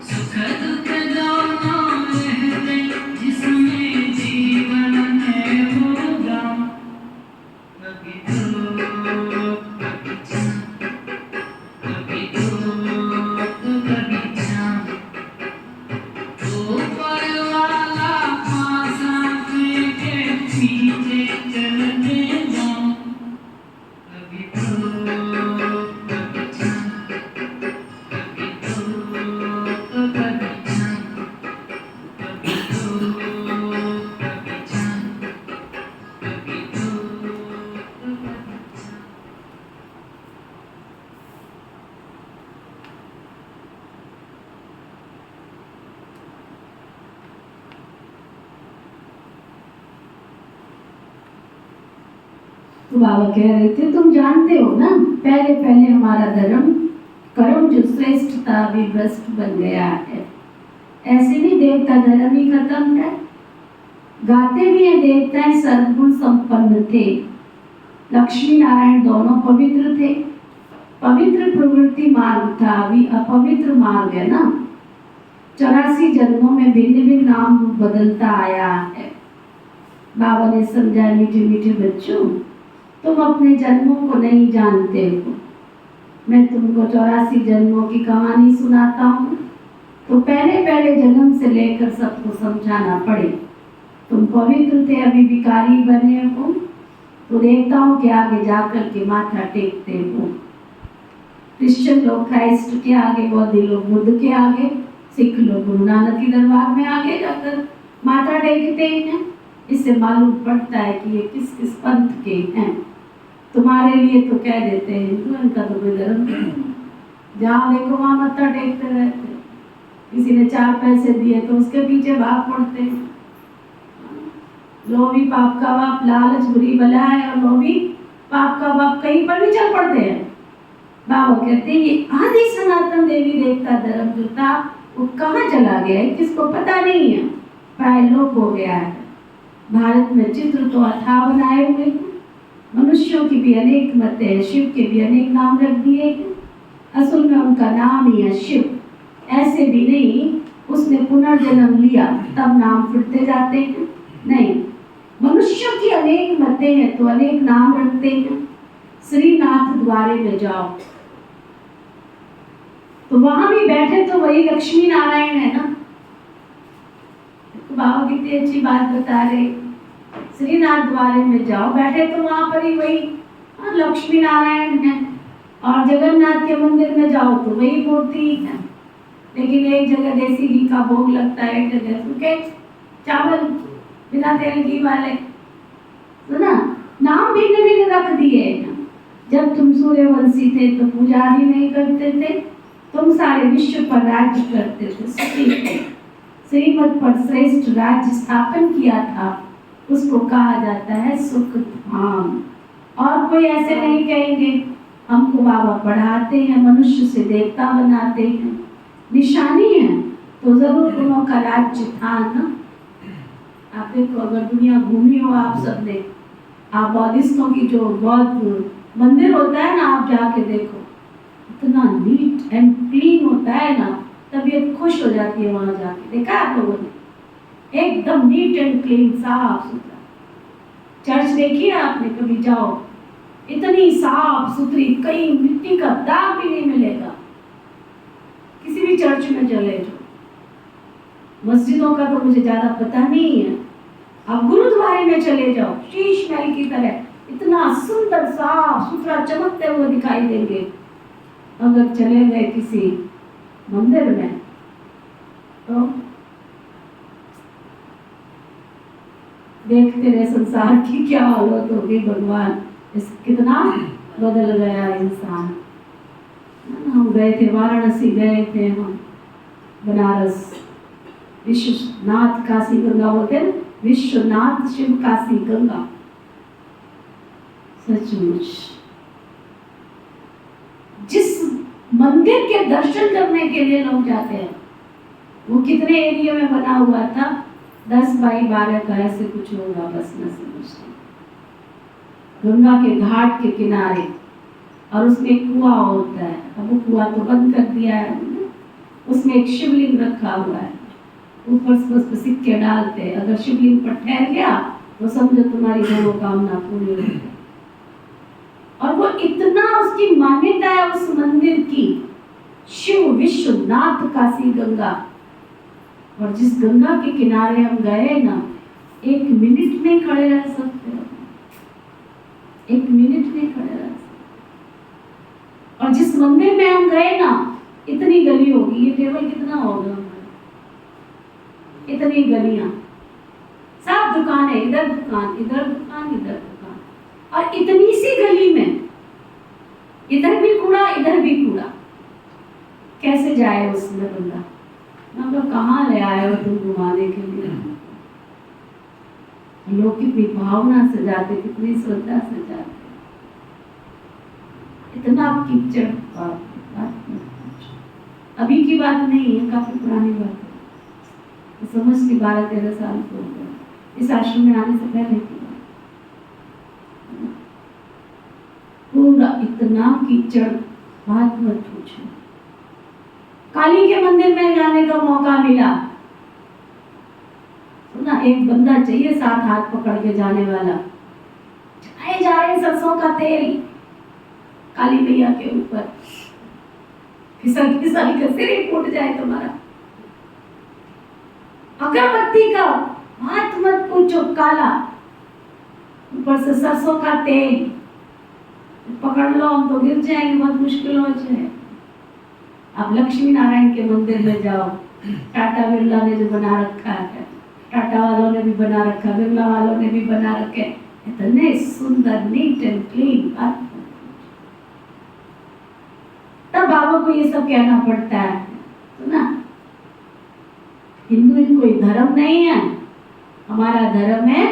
सुख दुख दोनों रहते जिसमें जीवन है वो गाँव। कभी धूप कभी छाँव, कभी धूप तो कभी छाँव। ऊपर वाला आसमान के पीछे चलते जाऊं। कभी धूप कभी छाँव, कभी धूप तो कभी छाँव। कभी धूप कभी छाँव, कभी धूप तो कभी छाँव। तो बाबा कह रहे थे तुम जानते हो ना, पहले पहले हमारा धर्म कर्म जो श्रेष्ठ था अभी भ्रष्ट बन गया है। ऐसे भी देवता धर्म ही खत्म है। गाते भी है देवताएं सर्वगुण संपन्न थे। लक्ष्मी नारायण दोनों पवित्र थे। पवित्र प्रवृत्ति मार्ग था, अभी अपवित्र मार्ग है ना। 84 जन्मों में भिन्न भिन्न नाम बदलता आया है। बाबा ने समझाया, मीठे मीठे बच्चों, तुम अपने जन्मों को नहीं जानते हो। मैं तुमको 84 जन्मों की कहानी सुनाता हूँ, तो पहले पहले जन्म से लेकर सबको समझाना पड़े। तुम पवित्र थे, अभी भिखारी बने हो, तो देवताओं के आगे जाकर के माथा टेकते हो। क्रिश्चियन लोग क्राइस्ट के आगे, बौद्ध लोग बुद्ध के आगे, सिख लोग गुरु नानक के दरबार में आगे जाकर माथा टेकते हैं। इससे मालूम पड़ता है कि ये किस किस पंथ के हैं। तुम्हारे लिए तो कह देते हैं हिंदू, इनका तो कोई धर्म नहीं, जहाँ देखो वहाँ माथा टेकते रहते। किसी ने 4 पैसे दिए तो उसके पीछे भाग पड़ते हैं। लोभी पाप का बाप, लालच बुरी बला है, और लोभी पाप का बाप कहीं पर भी चल पड़ते हैं। बाबा कहते हैं ये आदि सनातन देवी देवता धर्म जो था वो कहाँ चला गया है, किसको पता नहीं है, प्राय लोप हो गया है। भारत में चित्र तो अथाह बनाए हुए हैं, मनुष्यों की भी अनेक मतें हैं, शिव के भी अनेक नाम रख दिए हैं। असल में उनका नाम ही है शिव, ऐसे भी नहीं उसने पुनर्जन्म लिया तब नाम फिरते जाते हैं, नहीं। मनुष्यों की अनेक मतें हैं तो अनेक नाम रखते हैं। श्रीनाथ द्वारे में जाओ तो वहां भी बैठे तो वही लक्ष्मी नारायण है ना। तो बाबा कितनी अच्छी बात बता रहे, श्रीनाथ द्वारे में जाओ, बैठे तो वहां पर ही वही लक्ष्मी नारायण है। और जगन्नाथ के मंदिर में जाओ तो वही मूर्ति है, लेकिन एक जगह देसी घी का भोग लगता है, एक जगह सूखे चावल बिना तेल घी वाले, सुना नाम भिन्न भिन्न रख दिए। जब तुम सूर्यवंशी थे तो पूजा आदि नहीं करते थे, तुम सारे विश्व पर राज्य करते थे, सुखी थे। श्रीमत पर श्रेष्ठ राज्य स्थापन किया था, उसको कहा जाता है सुख धाम। और कोई ऐसे नहीं कहेंगे। हमको बाबा पढ़ाते हैं, मनुष्य से देवता बनाते हैं, निशानी है तो जरूर गुणों का राज्य था ना। आप देखो, अगर दुनिया घूमी हो आप सबने, आप बौद्धिस्टों की जो बौद्ध मंदिर होता है ना, आप जाके देखो, इतना नीट एंड क्लीन होता है ना, तबीयत खुश हो जाती है वहां जाके। देखा आप लोगों ने, एकदम नीट एंड क्लीन, साफ सुथरा। चर्च देखिए आपने, कभी जाओ, इतनी साफ सुथरी, कहीं मिट्टी का दाग भी नहीं मिलेगा किसी भी चर्च में चले जाओ। मस्जिदों का तो मुझे ज्यादा पता नहीं है। आप गुरुद्वारे में चले जाओ, शीश महल की तरह इतना सुंदर साफ सुथरा चमकते हुए दिखाई देंगे। अगर चले गए किसी मंदिर में तो देखते रहे संसार की क्या हालत होगी। भगवान इस कितना बदल गया इंसान। हम गए थे वाराणसी, गए थे हम बनारस, विश्वनाथ काशी गंगा बोलते हैं, विश्वनाथ शिव काशी गंगा। सचमुच जिस मंदिर के दर्शन करने के लिए लोग जाते हैं वो कितने एरिया में बना हुआ था, 10 बाई 12 का ऐसे कुछ होगा, बस मैं समझती। गंगा के घाट के किनारे, और उसमें एक कुआं होता है। अब वो कुआं तो बंद कर दिया है, उसमें एक शिवलिंग रखा हुआ है, ऊपर से बस सिक्के डालते हैं। अगर शिवलिंग पर ठहर गया तो समझो तुम्हारी मनोकामना पूरी हो गई। और वो इतना उसकी मान्यता है उस मंदिर की, शिव विश्वनाथ काशी गंगा। और जिस गंगा के किनारे हम गए ना, 1 मिनट में खड़े रह सकते हो, 1 मिनट में खड़े रह सकते। और जिस मंदिर में हम गए ना, इतनी गली होगी, ये टेबल कितना होगा हमारा, इतनी गलियां, सब दुकानें, इधर दुकान, इधर दुकान, इधर दुकान, और इतनी सी गली में इधर भी कूड़ा, इधर भी कूड़ा। कैसे जाए उसमें बंदा? मतलब कहाँ ले आए हो तुम घुमाने के लिए? लोग कितनी भावना से जाते, कितनी श्रद्धा से जाते। इतना कीचड़, अभी की बात नहीं है, काफी पुरानी बात है। समझ के 12-13 साल हो गए, इस आश्रम में आने से पहले की बात। पूरा इतना कीचड़, बात मत पूछो। काली के मंदिर में जाने का मौका मिला, सुना, एक बंदा चाहिए साथ हाथ पकड़ के जाने वाला। चढ़ाए जा रहे सरसों का तेल काली मैया के ऊपर, फिसल फिसल के सिर ही फूट जाए तुम्हारा। अगरबत्ती का हाथ मत पूछो काला, ऊपर से सरसों का तेल, पकड़ लो हम तो गिर जाएंगे, बहुत मुश्किल हो जाए। आप लक्ष्मी नारायण के मंदिर में जाओ, टाटा बिरला ने जो बना रखा है, टाटा वालों ने भी बना रखा, बिरला वालों ने भी बना रखे, इतने सुंदर नीट एंड क्लीन। तब बाबा को ये सब कहना पड़ता है, तो ना हिंदू कोई धर्म नहीं है, हमारा धर्म है।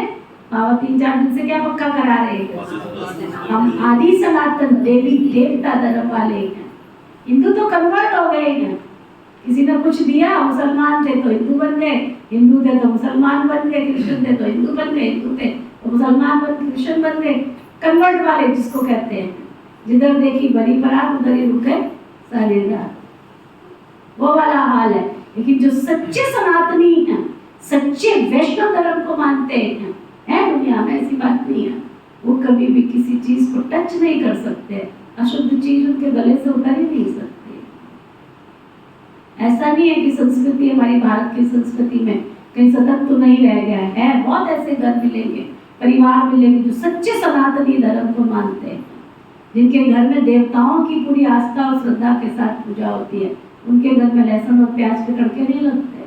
बाबा 3-4 दिन से क्या पक्का करा रहे हैं, हम आदि सनातन देवी देवता धर्म वाले हैं। हिंदू तो कन्वर्ट हो गए हैं, किसी ने कुछ दिया, मुसलमान थे तो हिंदू बन गए, हिंदू थे तो मुसलमान बन गए, क्रिश्चियन थे तो हिंदू बन गए, हिंदू थे तो मुसलमान बन क्रिश्चियन बन गए। कन्वर्ट वाले जिसको कहते हैं, जिधर देखी बड़ी बारात उधर ही रुके सारी रात, वो वाला हाल है। लेकिन जो सच्चे सनातनी हैं, सच्चे वैष्णव धर्म को मानते हैं, है दुनिया में, ऐसी बात नहीं है, वो कभी भी किसी चीज को टच नहीं कर सकते, अशुद्ध चीज उनके गले से उतर ही नहीं सकते। ऐसा नहीं है कि संस्कृति हमारी भारत की संस्कृति में कहीं सतत तो नहीं रह गया है, बहुत ऐसे घर मिलेंगे, परिवार मिलेंगे जो सच्चे सनातनी धर्म को मानते हैं, जिनके घर में देवताओं की पूरी आस्था और श्रद्धा के साथ पूजा होती है। उनके घर में लहसुन और प्याज के तड़के नहीं लगते,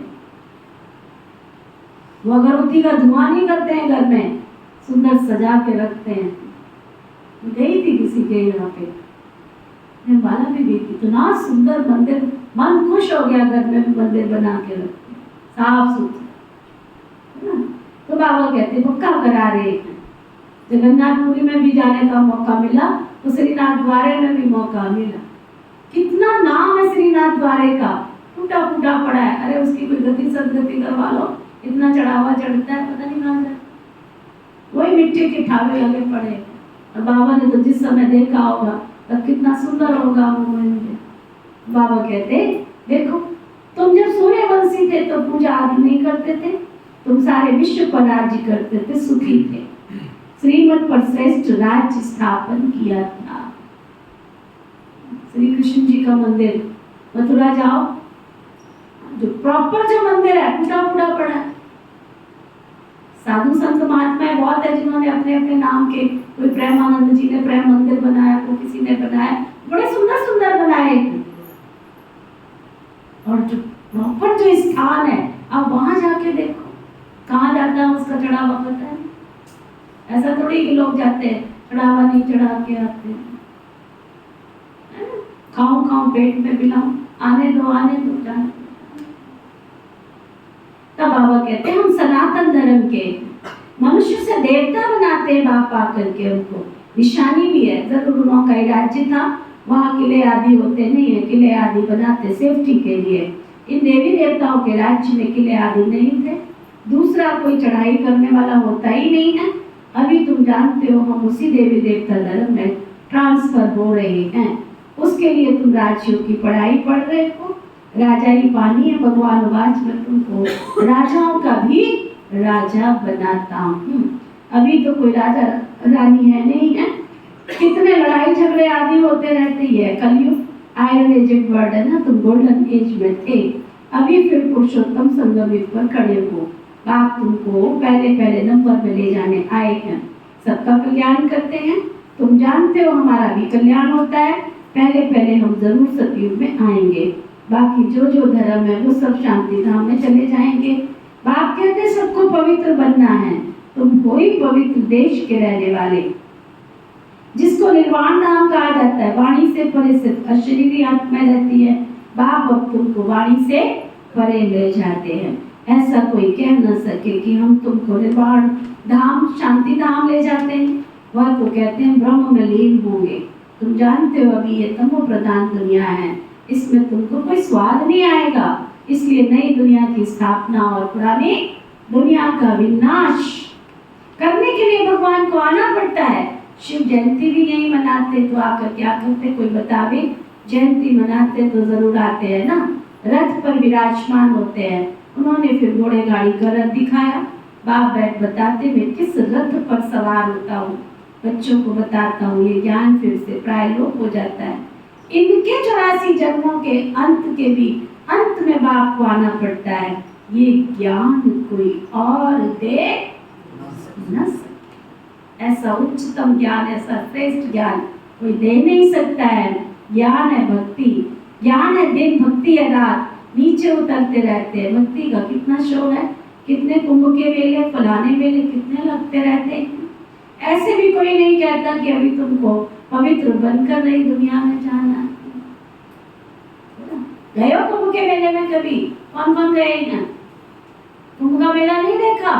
वो अगरबत्ती का धुआं नहीं करते हैं, घर में सुंदर सजा के रखते हैं। गई थी किसी के यहाँ पे, मैं बाला भी गई थी, इतना सुंदर मंदिर, मन खुश हो गया, घर में भी मंदिर बना के रखते, साफ सुथरा। तो बाबा कहते पक्का करा रहे हैं। जगन्नाथपुरी में भी जाने का मौका मिला तो श्रीनाथ द्वारे में भी मौका मिला। कितना नाम है श्रीनाथ द्वारे का, टूटा फूटा पड़ा है, अरे उसकी कोई गति सदगति करवा लो, इतना चढ़ावा चढ़ता है पता नहीं कहाँ से, वही मिट्टी के ठावे लगे पड़े। और बाबा ने तो जिस समय देखा होगा तब कितना सुंदर होगा वो मंदिर। बाबा कहते देखो, तुम जब सूर्यवंशी थे तो पूजा आदि नहीं करते थे, तुम सारे विश्व पर राज्य करते थे, सुखी थे, श्रीमत पर श्रेष्ठ राज्य स्थापन किया था। श्री कृष्ण जी का मंदिर, मथुरा जाओ, जो प्रॉपर जो मंदिर है टूटा फूटा पड़ा है। साधु संत महात्मा बहुत है जिन्होंने अपने अपने नाम के, कोई प्रेमानंद जी ने प्रेम मंदिर बनाया, कोई किसी ने बनाया, बड़े सुंदर सुंदर बनाए। और जो प्रॉपर जो स्थान है, आप वहां जाके देखो, कहाँ जाता है उसका चढ़ावा पता है। ऐसा थोड़ी कि लोग जाते हैं चढ़ावा नहीं चढ़ा के आते हैं, खाऊं खाऊं पेट में बिलाऊं, आने दो जाने। तब बाबा कहते हैं हम सनातन धर्म के मनुष्य से देवता बनाते हैं बाप आकर के, उनको निशानी भी है। जरूर उनका ही राज्य था, वहाँ किले आदि होते नहीं है, किले आदि बनाते सेफ्टी के लिए। इन देवी देवताओं के राज्य में किले आदि नहीं थे, दूसरा कोई चढ़ाई करने वाला होता ही नहीं है। अभी तुम जानते हो हम उसी देवी देवता धर्म में ट्रांसफर हो रहे हैं, उसके लिए तुम राज्यों की पढ़ाई पढ़ रहे हो। राजा ही पानी है, भगवान वाच में तुमको राजाओं का भी राजा बनाता हूँ। अभी तो कोई राजा रानी है नहीं है, कितने लड़ाई झगड़े आदि होते रहते ही है। कलयुग आयरन एज वर्ड है ना, तुम गोल्डन एज में थे, अभी फिर पुरुषोत्तम संगम युग पर खड़े हो। बाप तुमको पहले पहले नंबर में ले जाने आए हैं, सबका कल्याण करते हैं। तुम जानते हो हमारा भी कल्याण होता है, पहले पहले हम जरूर सतयुग में आएंगे, बाकी जो जो धर्म है वो सब शांति धाम में चले जाएंगे। बाप कहते हैं सबको पवित्र बनना है, तुम हो ही पवित्र देश के रहने वाले, जिसको निर्वाण धाम कहा जाता है। वाणी से परे सिर्फ अशरीरी आत्मा रहती है, बाप अब तुमको वाणी से परे ले जाते हैं। ऐसा कोई कह न सके कि हम तुमको निर्वाण धाम शांति धाम ले जाते हैं, वह तो कहते हैं ब्रह्म में लीन होंगे। तुम जानते हो अभी ये तमो प्रधान दुनिया है, इसमें तुमको कोई स्वाद नहीं आएगा, इसलिए नई दुनिया की स्थापना और पुरानी दुनिया का विनाश करने के लिए भगवान को आना पड़ता है। शिव जयंती भी यही मनाते, तो आकर क्या करते कोई बतावे, जयंती मनाते तो जरूर आते हैं ना, रथ पर विराजमान होते हैं। उन्होंने फिर घोड़े गाड़ी का रथ दिखाया। बाप बैठ बताते मैं किस रथ पर सवार होता हूँ, बच्चों को बताता हूँ। ये ज्ञान फिर से प्राय लोप हो जाता है। इनके 84 जन्मों के अंत के भी अंत में बाप को आना पड़ता है। ये ज्ञान कोई और दे न सकता। ऐसा उच्चतम ज्ञान, ऐसा श्रेष्ठ ज्ञान कोई दे नहीं सकता है। ज्ञान है भक्ति, ज्ञान है दिन, भक्ति है रात। नीचे उतरते रहते हैं। भक्ति का कितना शोर है, कितने कुंभ के मेले, फलाने मेले कितने लगते रहते हैं। ऐसे भी कोई नहीं कहता कि अभी तुमको पवित्र बनकर नई दुनिया में जाना है। गए हो कुंभ के मेले में कभी? कौन कौन गए हैं? कुंभ का मेला नहीं देखा?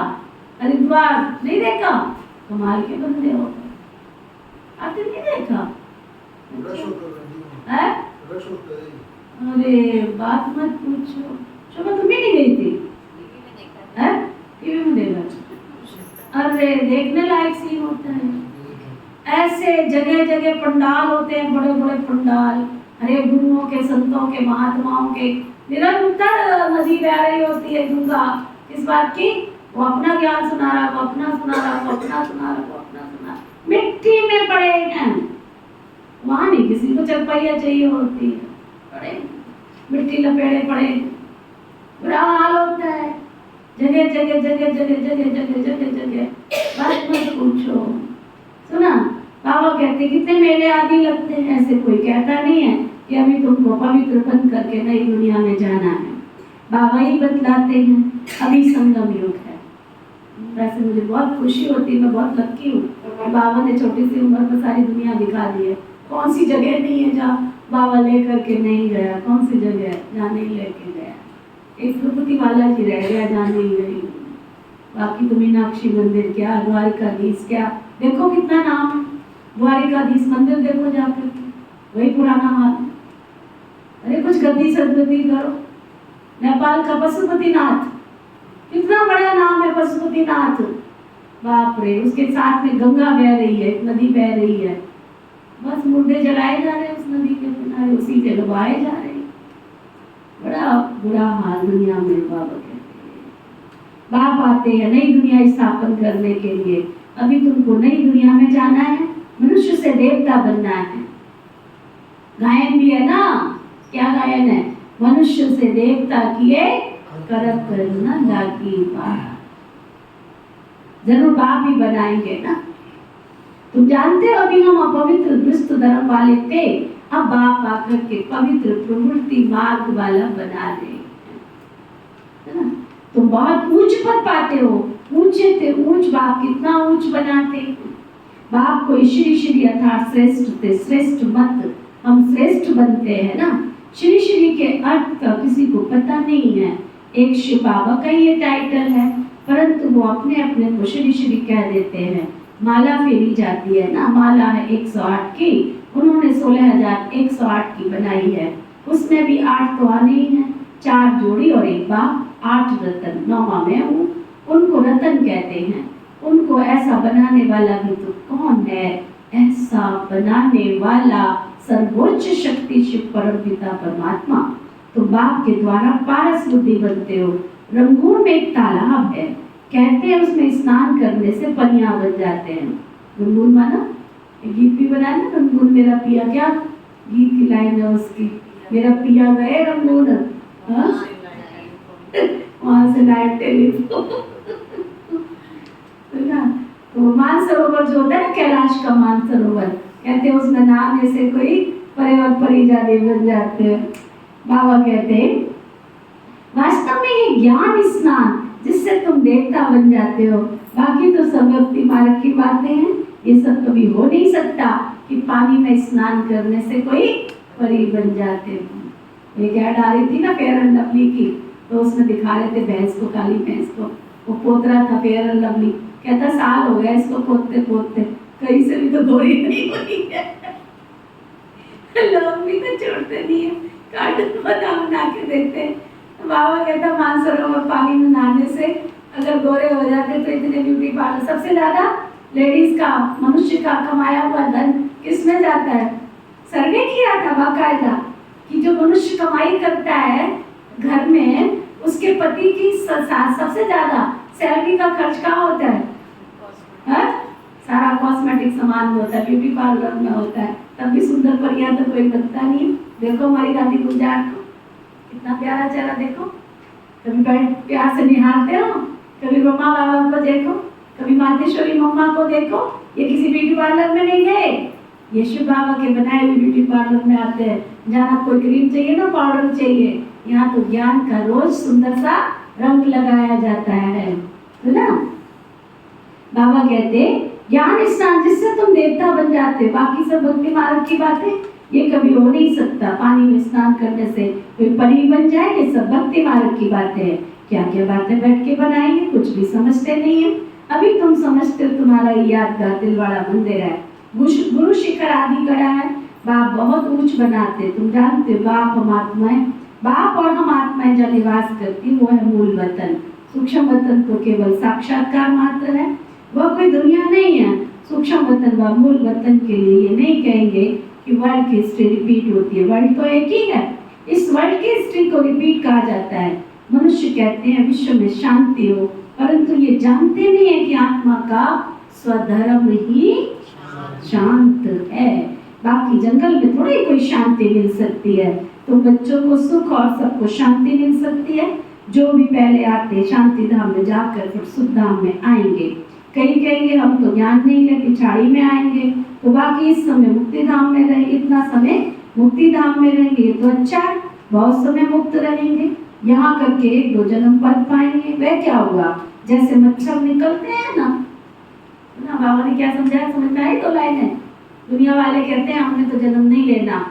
हरिद्वार नहीं देखा? कमाल के बंदे हो, आपने नहीं देखा? रश होता है जी। है? रश होता है। अरे बात मत पूछो। शोभा तुम भी नहीं गई थी? है? टीवी में देखा? अरे देखने लायक सीन होता है। ऐसे जगह जगह पंडाल होते हैं, बड़े बड़े पंडाल, हरे गुरुओं के, संतों के, महात्माओं के। निरंतर नदी बह रही होती है गंगा। किस बात की? वो अपना ज्ञान सुना रहा, वो अपना सुना रहा, वो अपना सुना रहा, वो अपना सुना रहा। मिट्टी में पड़े हैं। वहां नहीं किसी को चरपैया चाहिए होती है, पड़े मिट्टी लपेड़े पड़े। बुरा हाल होता है जगह जगह जगह जगह जगह जगह जगह जगह। बस मत पूछो। सुना बाबा कहते कितने मेले आदि लगते हैं। ऐसे कोई कहता नहीं है कि अभी तुमको पवित्र बन करके नई दुनिया में जाना है। बाबा ही बतलाते हैं अभी संगम युग है। वैसे मुझे बहुत खुशी होती है, मैं बहुत लक्की हूँ। बाबा ने छोटी सी उम्र में सारी दुनिया दिखा दी है। कौन सी जगह नहीं है जहाँ बाबा लेकर के नहीं गया? कौन सी जगह है जहाँ नहीं लेके गया? एक तिरुपति वाला जी रह गया जहाँ नहीं गई। बाकी तो मीनाक्षी मंदिर क्या, द्वारिकाधीश क्या, देखो कितना नाम है। द्वारिकाधीश मंदिर देखो जाकर के, वही पुराना हाल है। अरे कुछ गद्दी सदगति करो। नेपाल का पशुपतिनाथ, कितना बड़ा नाम है पशुपतिनाथ। बाप रे, उसके साथ में गंगा बह रही है, नदी बह रही है। बस मुर्दे जलाए जा रहे हैं उस नदी के किनारे, उसी के डुबाए जा रहे हैं। बड़ा बुरा हाल दुनिया में। बाबा कहते हैं बाप आते हैं नई दुनिया स्थापन करने के लिए। अभी तुमको नई दुनिया में जाना है, मनुष्य से देवता बनना है। गायन भी है ना, क्या गायन है? मनुष्य से देवता किए करत करना लागी बात। जरूर बाप भी बनाएंगे ना। तुम जानते हो अभी हम अपवित्र दुष्ट धर्म वाले थे, अब बाप आकर के पवित्र प्रवृत्ति मार्ग वाला बना रहे हैं ना। तुम बहुत ऊंच पद पाते हो। ऊंचे थे ऊंच, बाप कितना ऊंच बनाते। बाप को श्री श्री अर्थात श्रेष्ठ थे, श्रेष्ठ मत हम श्रेष्ठ बनते हैं ना। श्री श्री के अर्थ का किसी को पता नहीं है। एक शिव बाबा का ये टाइटल है, परंतु वो अपने अपने को श्री श्री कह देते हैं। माला फेरी जाती है ना, माला है 108 की, उन्होंने 16,108 की बनाई है। उसमें भी 8 तो आने ही है, 4 जोड़ी और एक बाप, 8 रतन। 9वां मैं हूँ, उनको रतन कहते हैं। उनको ऐसा बनाने वाला भी तो कौन है? ऐसा बनाने वाला सर्वोच्च शक्ति शिव परम पिता परमात्मा। तो बाप के द्वारा पारस बुद्धि बनते हो। रंगून में एक तालाब है, कहते हैं उसमें स्नान करने से पनिया बन जाते हैं। रंगून माना गीत भी बना ना, रंगून मेरा पिया, क्या गीत की लाइन है उसकी, मेरा पिया गए रंगून, वहां से लाइट टेलीफोन। तो मानसरोवर जो होता है ना, कैलाश का मानसरोवर, कहते हैं उसमें नहाने से कोई परे और परी जादे बन जाते हैं। बाबा कहते हैं वास्तव में ये ज्ञान स्नान जिससे तुम देवता बन जाते हो। बाकी तो सब भक्ति मार्ग की बातें हैं, ये सब कभी हो नहीं सकता कि पानी में स्नान करने से कोई परी बन जाते हो। एक ऐड आ रही थी ना फेयर एंड लवली की, तो उसमें दिखा रहे थे भैंस को, काली भैंस को, वो पोत रहा था फेयर एंड लवली। कहता साल हो गया इसको पोतते पोतते, कहीं से भी तो गोरी नहीं हुई है। लोग भी तो छोड़ते नहीं है, कार्टून बना के देते हैं। बाबा कहता मानसरोवर पानी में नहाने से अगर गोरे हो जाते तो इतने ब्यूटी पार्लर, सबसे ज्यादा लेडीज का, मनुष्य का कमाया हुआ धन किसमें जाता है? सर्वे किया था बाकायदा कि जो मनुष्य कमाई करता है घर में उसके पति की सबसे ज्यादा सैलरी का खर्च कहाँ होता है? हाँ? सारा कॉस्मेटिक सामान में होता है, ब्यूटी पार्लर में होता है, तब भी सुंदर परियां तो कोई बनता नहीं। देखो हमारी दादी गुलजार को, कितना प्यारा चेहरा देखो। कभी बैठ प्यार से निहारते हो, कभी मम्मा बाबा को देखो, कभी मातेश्वरी मम्मा को देखो। ये किसी ब्यूटी पार्लर में नहीं गए, ये शिव बाबा के बनाए हुए ब्यूटी पार्लर में आते हैं। जहाँ कोई क्रीम चाहिए ना पाउडर चाहिए, यहाँ तो ज्ञान का रोज सुंदर सा रंग लगाया जाता है ना। बाबा कहते ज्ञान स्नान जिससे तुम देवता बन जाते हो। बाकी सब भक्ति मार्ग की बातें ये कभी हो नहीं सकता। पानी में स्नान करने से कोई परी बन जाए, ये सब भक्ति मार्ग की बातें हैं। क्या क्या बातें बैठ के बनाई है, कुछ भी समझते नहीं है। अभी तुम समझते हो तुम्हारा यादगार दिलवाड़ा मंदिर है, गुरु शिखर आदि कड़ा है। बाप बहुत ऊंच बनाते, तुम जानते हो बाप हम आत्माएं, बाप और हम आत्माएं जब निवास करती वो है मूल वतन। सूक्ष्म वतन तो केवल साक्षात्कार मात्र है, वह कोई दुनिया नहीं है। सूक्ष्म वतन व मूल वतन के लिए ये नहीं कहेंगे कि वर्ल्ड की हिस्ट्री रिपीट होती है। वर्ल्ड तो एक ही है, इस वर्ल्ड की हिस्ट्री को रिपीट कहा जाता है। मनुष्य कहते हैं विश्व में शांति हो, परंतु ये जानते नहीं है कि आत्मा का स्वधर्म ही शांत है। बाकी जंगल में थोड़ी कोई शांति मिल सकती है, तो बच्चों को सुख और सबको शांति मिल सकती है। जो भी पहले आते शांति धाम में जाकर फिर सुख धाम में आएंगे। कई कहेंगे हम तो ज्ञान नहीं है, पिछाड़ी में आएंगे, तो बाकी इस समय मुक्ति धाम में रहेंगे, इतना समय मुक्ति धाम में रहेंगे तो अच्छा है, बहुत समय मुक्त रहेंगे। यहाँ करके 1-2 जन्म पद पाएंगे। वह क्या हुआ, जैसे मच्छर निकलते हैं ना, बाबा ने क्या समझाया, समझ में आई? तो लाइन है। दुनिया वाले कहते हैं हमने तो जन्म नहीं लेना,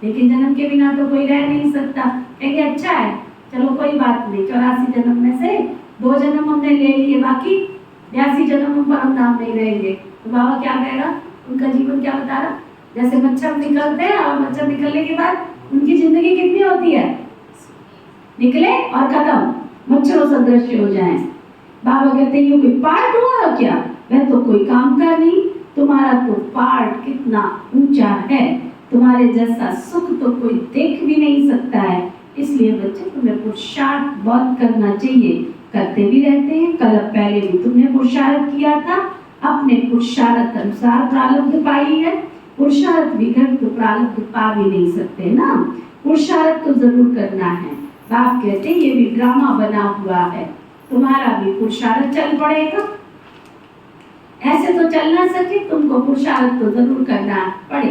लेकिन जन्म के बिना तो कोई रह नहीं सकता। कहेंगे अच्छा है, चलो कोई बात नहीं, 84 जन्म में से 2 जन्म हमने ले लिए, बाकी 82 जन्म हम परम धाम नहीं रहेंगे। तो बाबा क्या कहेगा, उनका जीवन क्या बता रहा, जैसे मच्छर निकलते हैं और मच्छर निकलने के बाद उनकी जिंदगी कितनी होती है, निकले और खत्म, मच्छरों सदृश हो जाए। बाबा कहते हैं ये कोई पार्ट हुआ क्या, वह तो कोई काम का नहीं। तुम्हारा तो पार्ट कितना ऊंचा है, तुम्हारे जैसा सुख तो कोई देख भी नहीं सकता है। इसलिए बच्चे तुम्हें पुरुषार्थ बहुत करना चाहिए, करते भी रहते हैं। कल पहले भी तुमने पुरुषार्थ किया था, अपने पुरुषार्थ अनुसार प्रारब्ध पाई है। पुरुषार्थ बिगड़ तो प्रारब्ध पा भी नहीं सकते ना, पुरुषार्थ तो जरूर करना है। बाप कहते हैं ये भी ड्रामा बना हुआ है, तुम्हारा भी पुरुषार्थ चल पड़ेगा। ऐसे तो चल ना सके, तुमको पुरुषार्थ तो जरूर करना पड़े।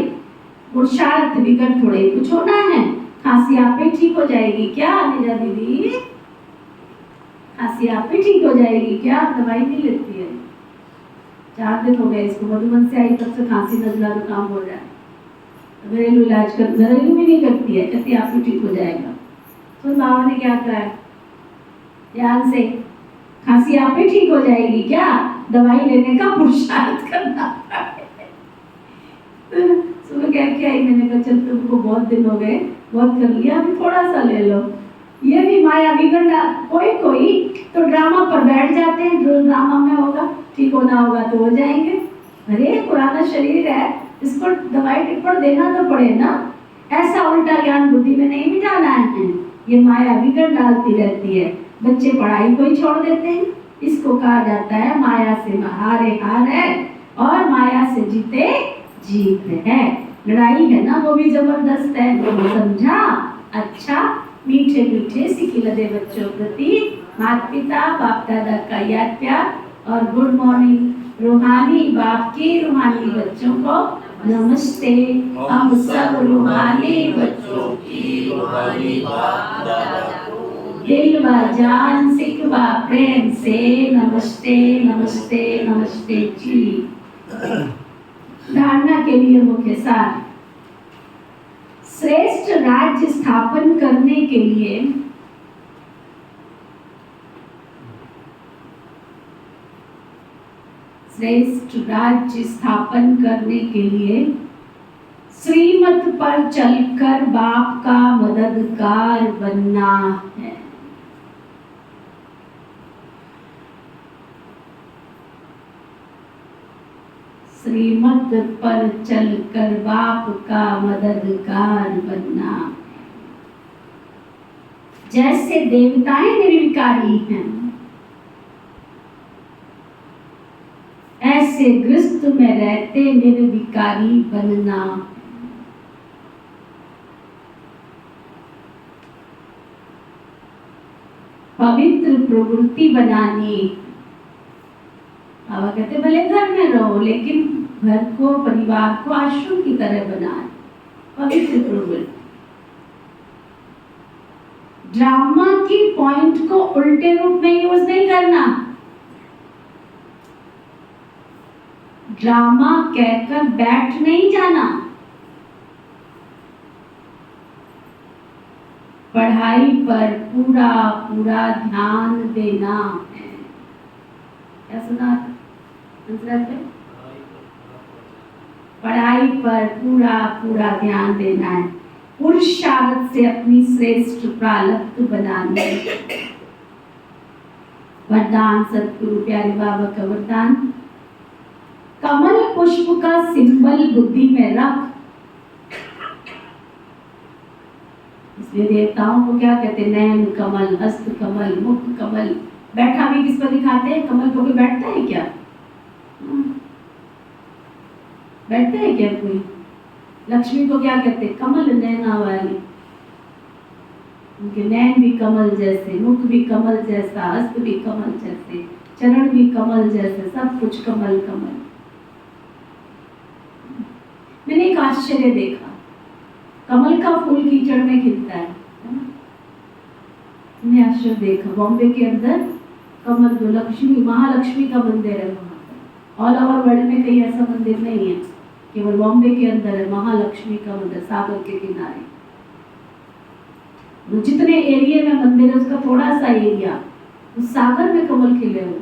पुरुषार्थ बिगड़ थोड़े कुछ होना है। खांसी आप ही ठीक हो जाएगी क्या निजा दीदी, खांसी आप ही ठीक हो जाएगी क्या, दवाई नहीं लेती है? 4 दिन हो गए इसको, मधुबन से आई तब से खांसी नजला जुकाम हो रहा है। घरेलू इलाज कर, घरेलू भी नहीं करती है, कहती आप ही ठीक हो जाएगा। तो बाबा ने क्या कहा, ध्यान से, खांसी आप ही ठीक हो जाएगी क्या, दवाई लेने का पुरुषार्थ करना सुबह क्या क्या आई, मैंने कहा चल तुमको बहुत दिन हो गए, बहुत कर लिया, अभी थोड़ा सा ले लो। ये भी माया बिगड़ना, कोई कोई तो ड्रामा पर बैठ जाते हैं, जो ड्रामा में होगा ठीक होना होगा तो हो जाएंगे। अरे पुराना शरीर है, इसको दवाई टिप्पण देना तो पड़े ना। ऐसा उल्टा ज्ञान बुद्धि में नहीं बिठाना है, ये माया बिगड़ डालती रहती है। बच्चे पढ़ाई को ही छोड़ देते हैं, इसको कहा जाता है माया से हारे हार है और माया से जीते जीत है। लड़ाई है ना वो भी जबरदस्त है, वो समझा? अच्छा, मीठे मीठे सिखिलदे बच्चों प्रति माता पिता बाप दादा का याद प्यार और गुड मॉर्निंग। रूहानी बाप की रूहानी बच्चों को नमस्ते। हम सब रूहानी बच्चों की रूहानी बाप दादा को दिल व जान सिख व प्रेम से नमस्ते नमस्ते नमस्ते जी। धारणा के लिए मुख्य सार, श्रेष्ठ राज्य स्थापन करने के लिए श्रेष्ठ राज्य स्थापन करने के लिए श्रीमत पर चलकर बाप का मददगार बनना है। श्रीमत पर चलकर बाप का मददगार बनना। जैसे देवताएं निर्विकारी हैं, ऐसे गृहस्थ में रहते निर्विकारी बनना। पवित्र प्रवृत्ति बनानी। बाबा कहते भले घर में रहो, लेकिन घर को, परिवार को आश्रम की तरह बनाए। पवित्र प्रवृत्ति। ड्रामा की पॉइंट को उल्टे रूप में यूज नहीं करना। ड्रामा कहकर बैठ नहीं जाना। पढ़ाई पर पूरा पूरा ध्यान देना है। क्या सुना? पढ़ाई पर पूरा पूरा ध्यान देना है। पुरुषार्थ से अपनी श्रेष्ठ प्रारब्ध बनानी। वरदान सतगुरु प्यारे बाबा का वरदान, कमल पुष्प का सिंबल बुद्धि में रख। इसलिए देवताओं को क्या कहते हैं? नयन कमल, हस्त कमल, मुख कमल। बैठा भी किस पर दिखाते हैं? कमल पर कोई बैठता है क्या? बैठते हैं क्या कोई? लक्ष्मी को क्या कहते हैं? कमल नैना वाली। उनके नैन भी कमल जैसे, मुख भी कमल जैसा, हस्त भी कमल जैसे, चरण भी कमल जैसे, सब कुछ कमल कमल। मैंने एक आश्चर्य देखा, कमल का फूल कीचड़ में खिलता है ना? मैंने आश्चर्य देखा, बॉम्बे के अंदर कमल, जो लक्ष्मी, महालक्ष्मी का मंदिर है वहाँ पर। ऑल ओवर वर्ल्ड में कहीं ऐसा मंदिर नहीं है, केवल बॉम्बे के अंदर है महालक्ष्मी का मंदिर, सागर के किनारे। जितने एरिया में मंदिर है उसका थोड़ा सा एरिया उस सागर में कमल खिले हुए,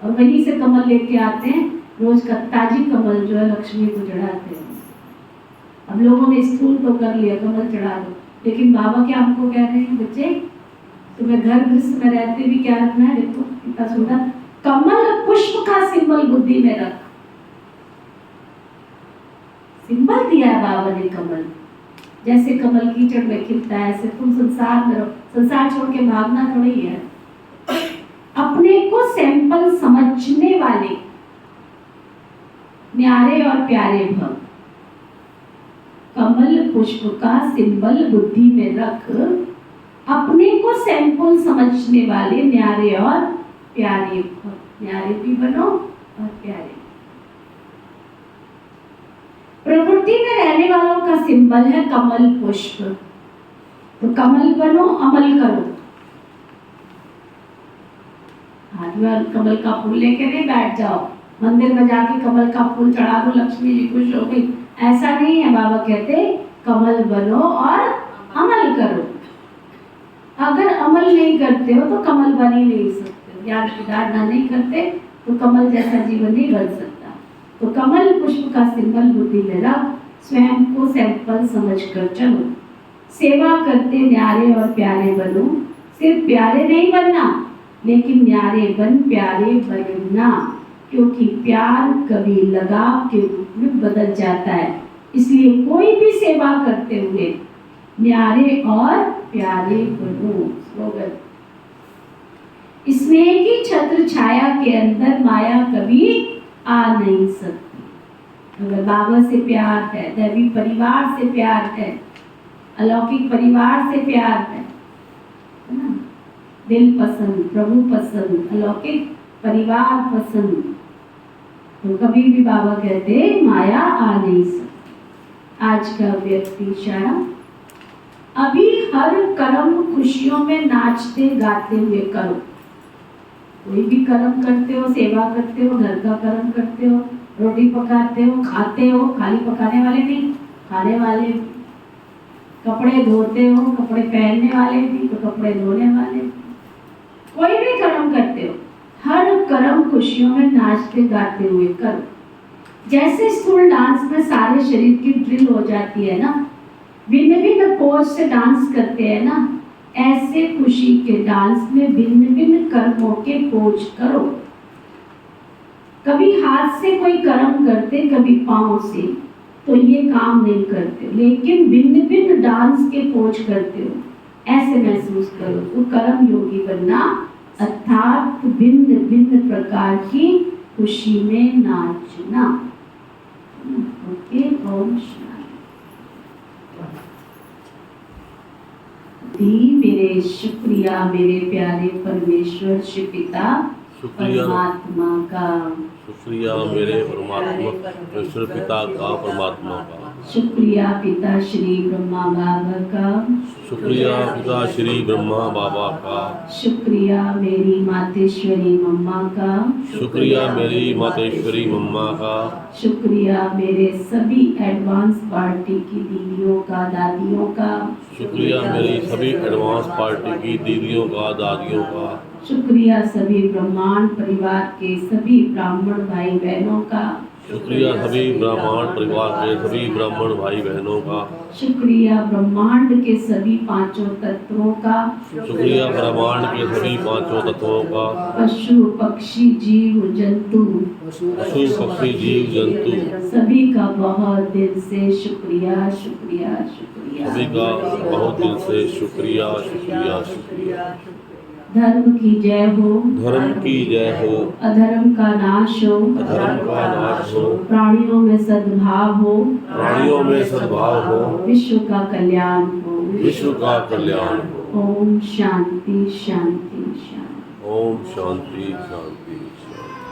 और वहीं से कमल लेके आते हैं रोज का, ताजी कमल जो है लक्ष्मी को चढ़ाते हैं। अब लोगों ने स्थूल तो कर लिया, कमल चढ़ा दो, लेकिन बाबा क्या हमको कह रहे हैं? बच्चे तुम्हें घर गृहस्थ में रहते भी क्या रखना है? देखो कितना सुंदर, कमल पुष्प का सिंबल बुद्धि में रख। सिंबल दिया है बाबा ने कमल। जैसे कमल कीचड़ में खिलता है, ऐसे तुम संसार में रहो। संसार छोड़ के भागना थोड़ी है। अपने को सैंपल समझने वाले न्यारे और प्यारे भव। कमल पुष्प का सिंबल बुद्धि में रख, अपने को सैंपल समझने वाले न्यारे और प्यारे भव। न्यारे भी बनो और प्यारे। प्रकृति में रहने वालों का सिंबल है कमल पुष्प। तो कमल बनो, अमल करो। हाथ में कमल का फूल लेके नहीं बैठ जाओ, मंदिर में जाके कमल का फूल चढ़ा दो, लक्ष्मी जी खुश हो गई, ऐसा नहीं है। बाबा कहते कमल बनो और अमल करो। अगर अमल नहीं करते हो तो कमल बन ही नहीं सकते। ज्ञान की धारणा नहीं करते तो कमल जैसा जीवन नहीं बन सकता। तो कमल पुष्प का सिंबल बुद्धि में रख, स्वयं को सैंपल समझकर चलो। सेवा करते न्यारे और प्यारे बनो। सिर्फ प्यारे नहीं बनना, लेकिन न्यारे बन प्यारे बनना, क्योंकि प्यार कभी लगाव के रूप में बदल जाता है। इसलिए कोई भी सेवा करते हुए न्यारे और प्यारे बनो। स्लोगन, स्नेह की छत्र छाया के अंदर माया कभी आ नहीं सकती। अगर बाबा से प्यार है, दैवी परिवार से प्यार है, अलौकिक परिवार से प्यार है ना? दिल पसंद, प्रभु पसंद, अलौकिक परिवार पसंद, तो कभी भी बाबा कहते माया आ नहीं सकती। आज का व्यक्ति इशारा, अभी हर कर्म खुशियों में नाचते गाते हुए करो। कोई भी कर्म करते हो, सेवा करते हो, घर का कर्म करते हो, रोटी पकाते हो, खाते हो, खाली पकाने वाले नहीं, खाने वाले, कपड़े धोते हो, कपड़े पहनने वाले भी तो कपड़े धोने वाले, कोई भी कर्म करते हो, हर कर्म खुशियों में नाचते गाते हुए करो। जैसे स्कूल डांस में सारे शरीर की ड्रिल हो जाती है ना, भिन्न भिन्न पोज से डांस करते हैं ना, ऐसे खुशी के डांस में भिन्न भिन्न कर्मों के पोज करो। कभी हाथ से कोई कर्म करते, कभी पांव से, तो ये काम नहीं करते, लेकिन भिन्न भिन्न डांस के पोज करते हो, ऐसे महसूस करो तो कर्म योगी बनना अर्थात भिन्न भिन्न प्रकार की खुशी में नाचना। ओके, ओम शांति। मेरे शुक्रिया मेरे प्यारे परमेश्वर श्री पिता परमात्मा का, शुक्रिया मेरे परमात्मा ईश्वर पिता का, परमात्मा का। शुक्रिया पिता श्री ब्रह्मा बाबा का, शुक्रिया पिता श्री ब्रह्मा बाबा का। शुक्रिया मेरी मातेश्वरी मम्मा का, शुक्रिया मेरी मातेश्वरी मम्मा का। शुक्रिया मेरे सभी एडवांस पार्टी की दीदियों का, दादियों का। शुक्रिया मेरी सभी एडवांस पार्टी की दीदियों का, दादियों का। शुक्रिया सभी ब्रह्मांड परिवार के सभी ब्राह्मण भाई बहनों का। शुक्रिया सभी ब्राह्मण परिवार के सभी ब्राह्मण भाई बहनों का। शुक्रिया ब्रह्मांड के सभी पांचों तत्वों का। शुक्रिया ब्रह्मांड के सभी पांचों तत्वों का। पशु पक्षी जीव जंतु, पशु पक्षी जीव जंतु सभी का बहुत दिल से शुक्रिया शुक्रिया शुक्रिया। सभी का बहुत दिल से शुक्रिया शुक्रिया शुक्रिया। धर्म की जय हो, धर्म की जय हो, अधर्म का नाश हो, अधर्म का नाश हो, प्राणियों में सद्भाव हो, प्राणियों में सद्भाव हो, विश्व का कल्याण हो। विश्व का कल्याण हो। ओम शांति शांति शांति। ओम शांति शांति शांति।